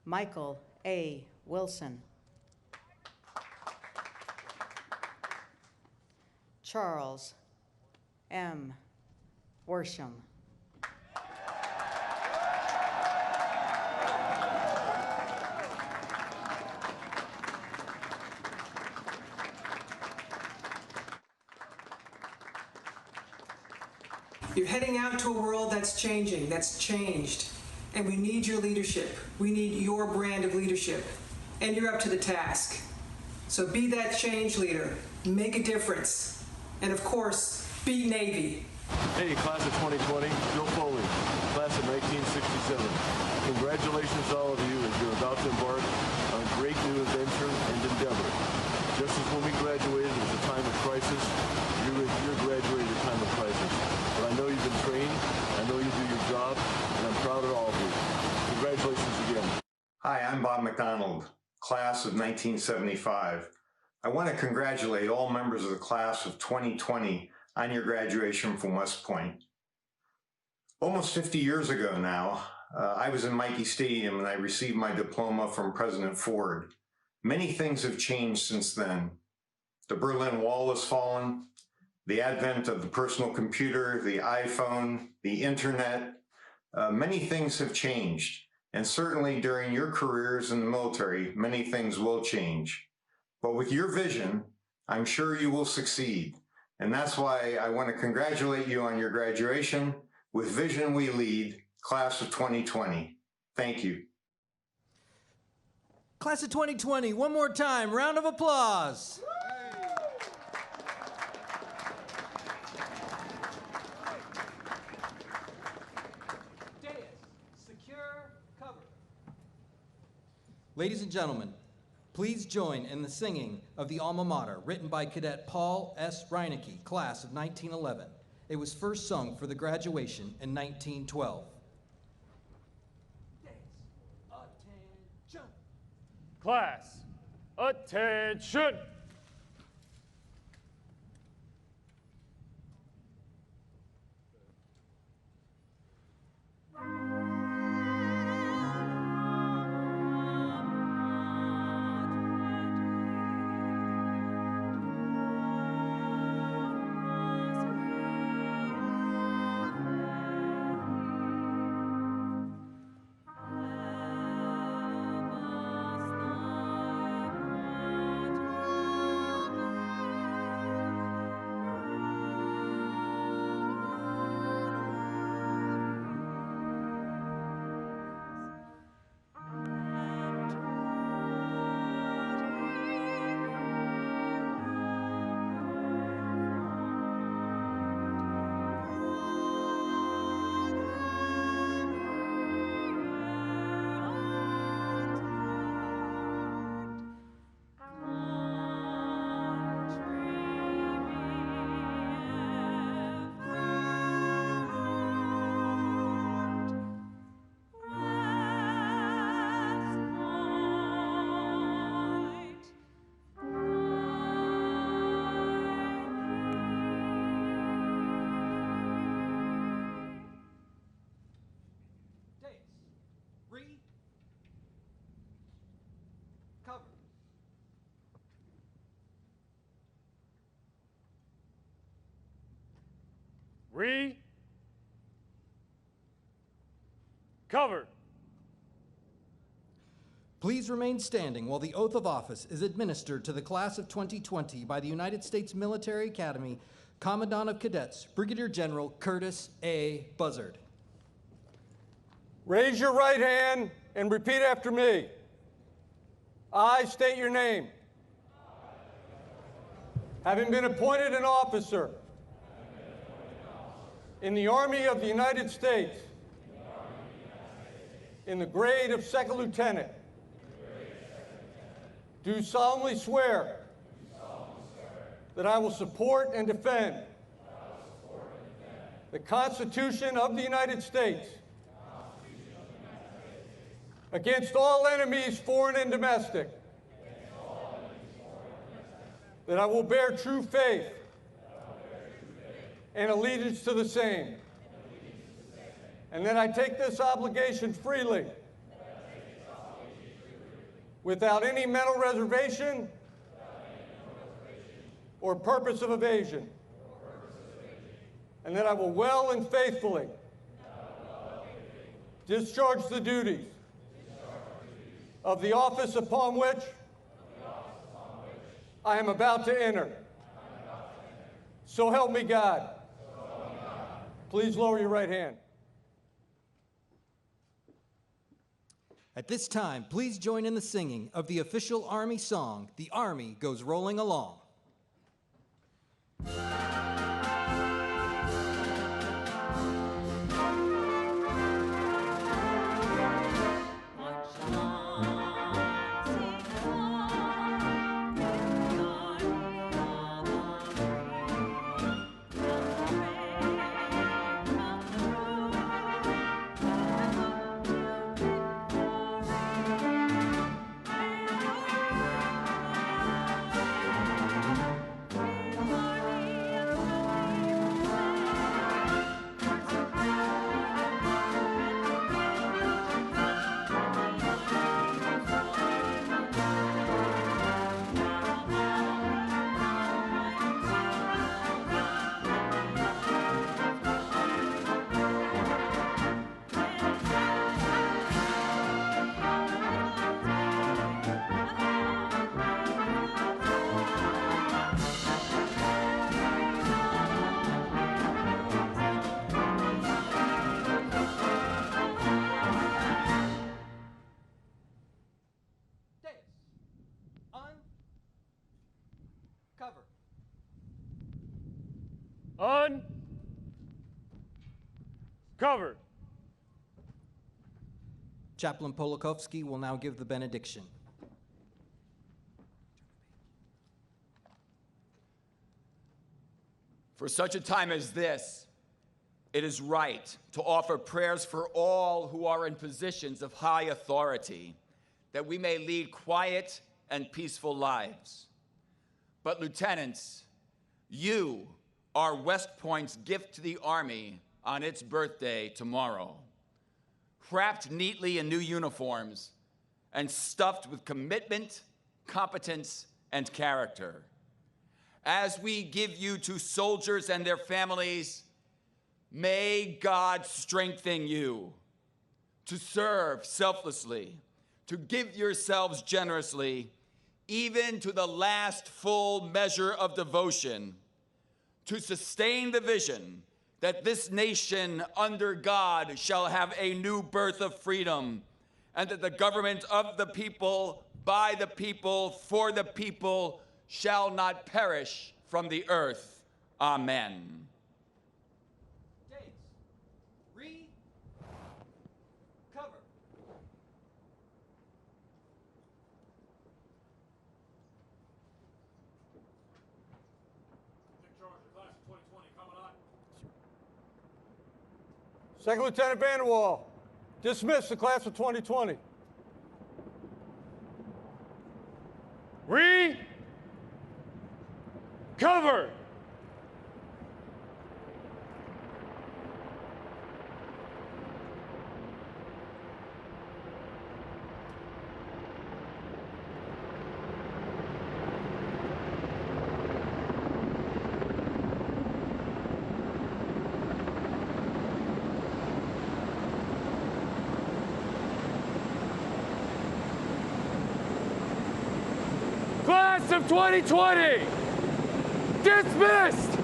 Michael A. Wilson. Charles M. Worsham. You're heading out to a world that's changing, that's changed, and we need your leadership. We need your brand of leadership, and you're up to the task. So be that change leader, make a difference, and of course, be Navy. Hey, class of 2020, Joe Foley, class of 1967. Congratulations to all of you as you're about to embark on a great new adventure and endeavor. Just as when we graduated, it was a time of crisis, you're graduating at a time of crisis. But I know you've been trained, I know you do your job, and I'm proud of all of you. Congratulations again. Hi, I'm Bob McDonald, class of 1975. I want to congratulate all members of the class of 2020 on your graduation from West Point. Almost 50 years ago now, I was in Michie Stadium and I received my diploma from President Ford. Many things have changed since then. The Berlin Wall has fallen, the advent of the personal computer, the iPhone, the internet, many things have changed. And certainly during your careers in the military, many things will change. But with your vision, I'm sure you will succeed. And that's why I want to congratulate you on your graduation. With Vision We Lead, class of 2020. Thank you. Class of 2020, one more time, round of applause. Ladies and gentlemen, please join in the singing of the Alma Mater, written by Cadet Paul S. Reinecke, class of 1911. It was first sung for the graduation in 1912. Class, attention! Cover. Covered. Please remain standing while the oath of office is administered to the class of 2020 by the United States Military Academy Commandant of Cadets, Brigadier General Curtis A. Buzzard. Raise your right hand and repeat after me. I state your name. Having been appointed an officer in the Army of the United States in the grade of second lieutenant, do solemnly swear that I will support and defend the Constitution of the United States against all enemies, foreign and domestic, that I will bear true faith and allegiance to the same, and that I take this obligation freely without any mental reservation or purpose of evasion, and that I will well and faithfully discharge the duties of the office upon which I am about to enter. So help me God. Please lower your right hand. At this time, please join in the singing of the official Army song, "The Army Goes Rolling Along." Covered. Chaplain Polakovsky will now give the benediction. For such a time as this, it is right to offer prayers for all who are in positions of high authority, that we may lead quiet and peaceful lives. But lieutenants, you are West Point's gift to the Army on its birthday tomorrow. Wrapped neatly in new uniforms and stuffed with commitment, competence, and character. As we give you to soldiers and their families, may God strengthen you to serve selflessly, to give yourselves generously, even to the last full measure of devotion, to sustain the vision that this nation under God shall have a new birth of freedom, and that the government of the people, by the people, for the people, shall not perish from the earth. Amen. Dates. Cover. Second Lieutenant Vanderwall, dismiss the class of 2020. Cover! Class of 2020, dismissed!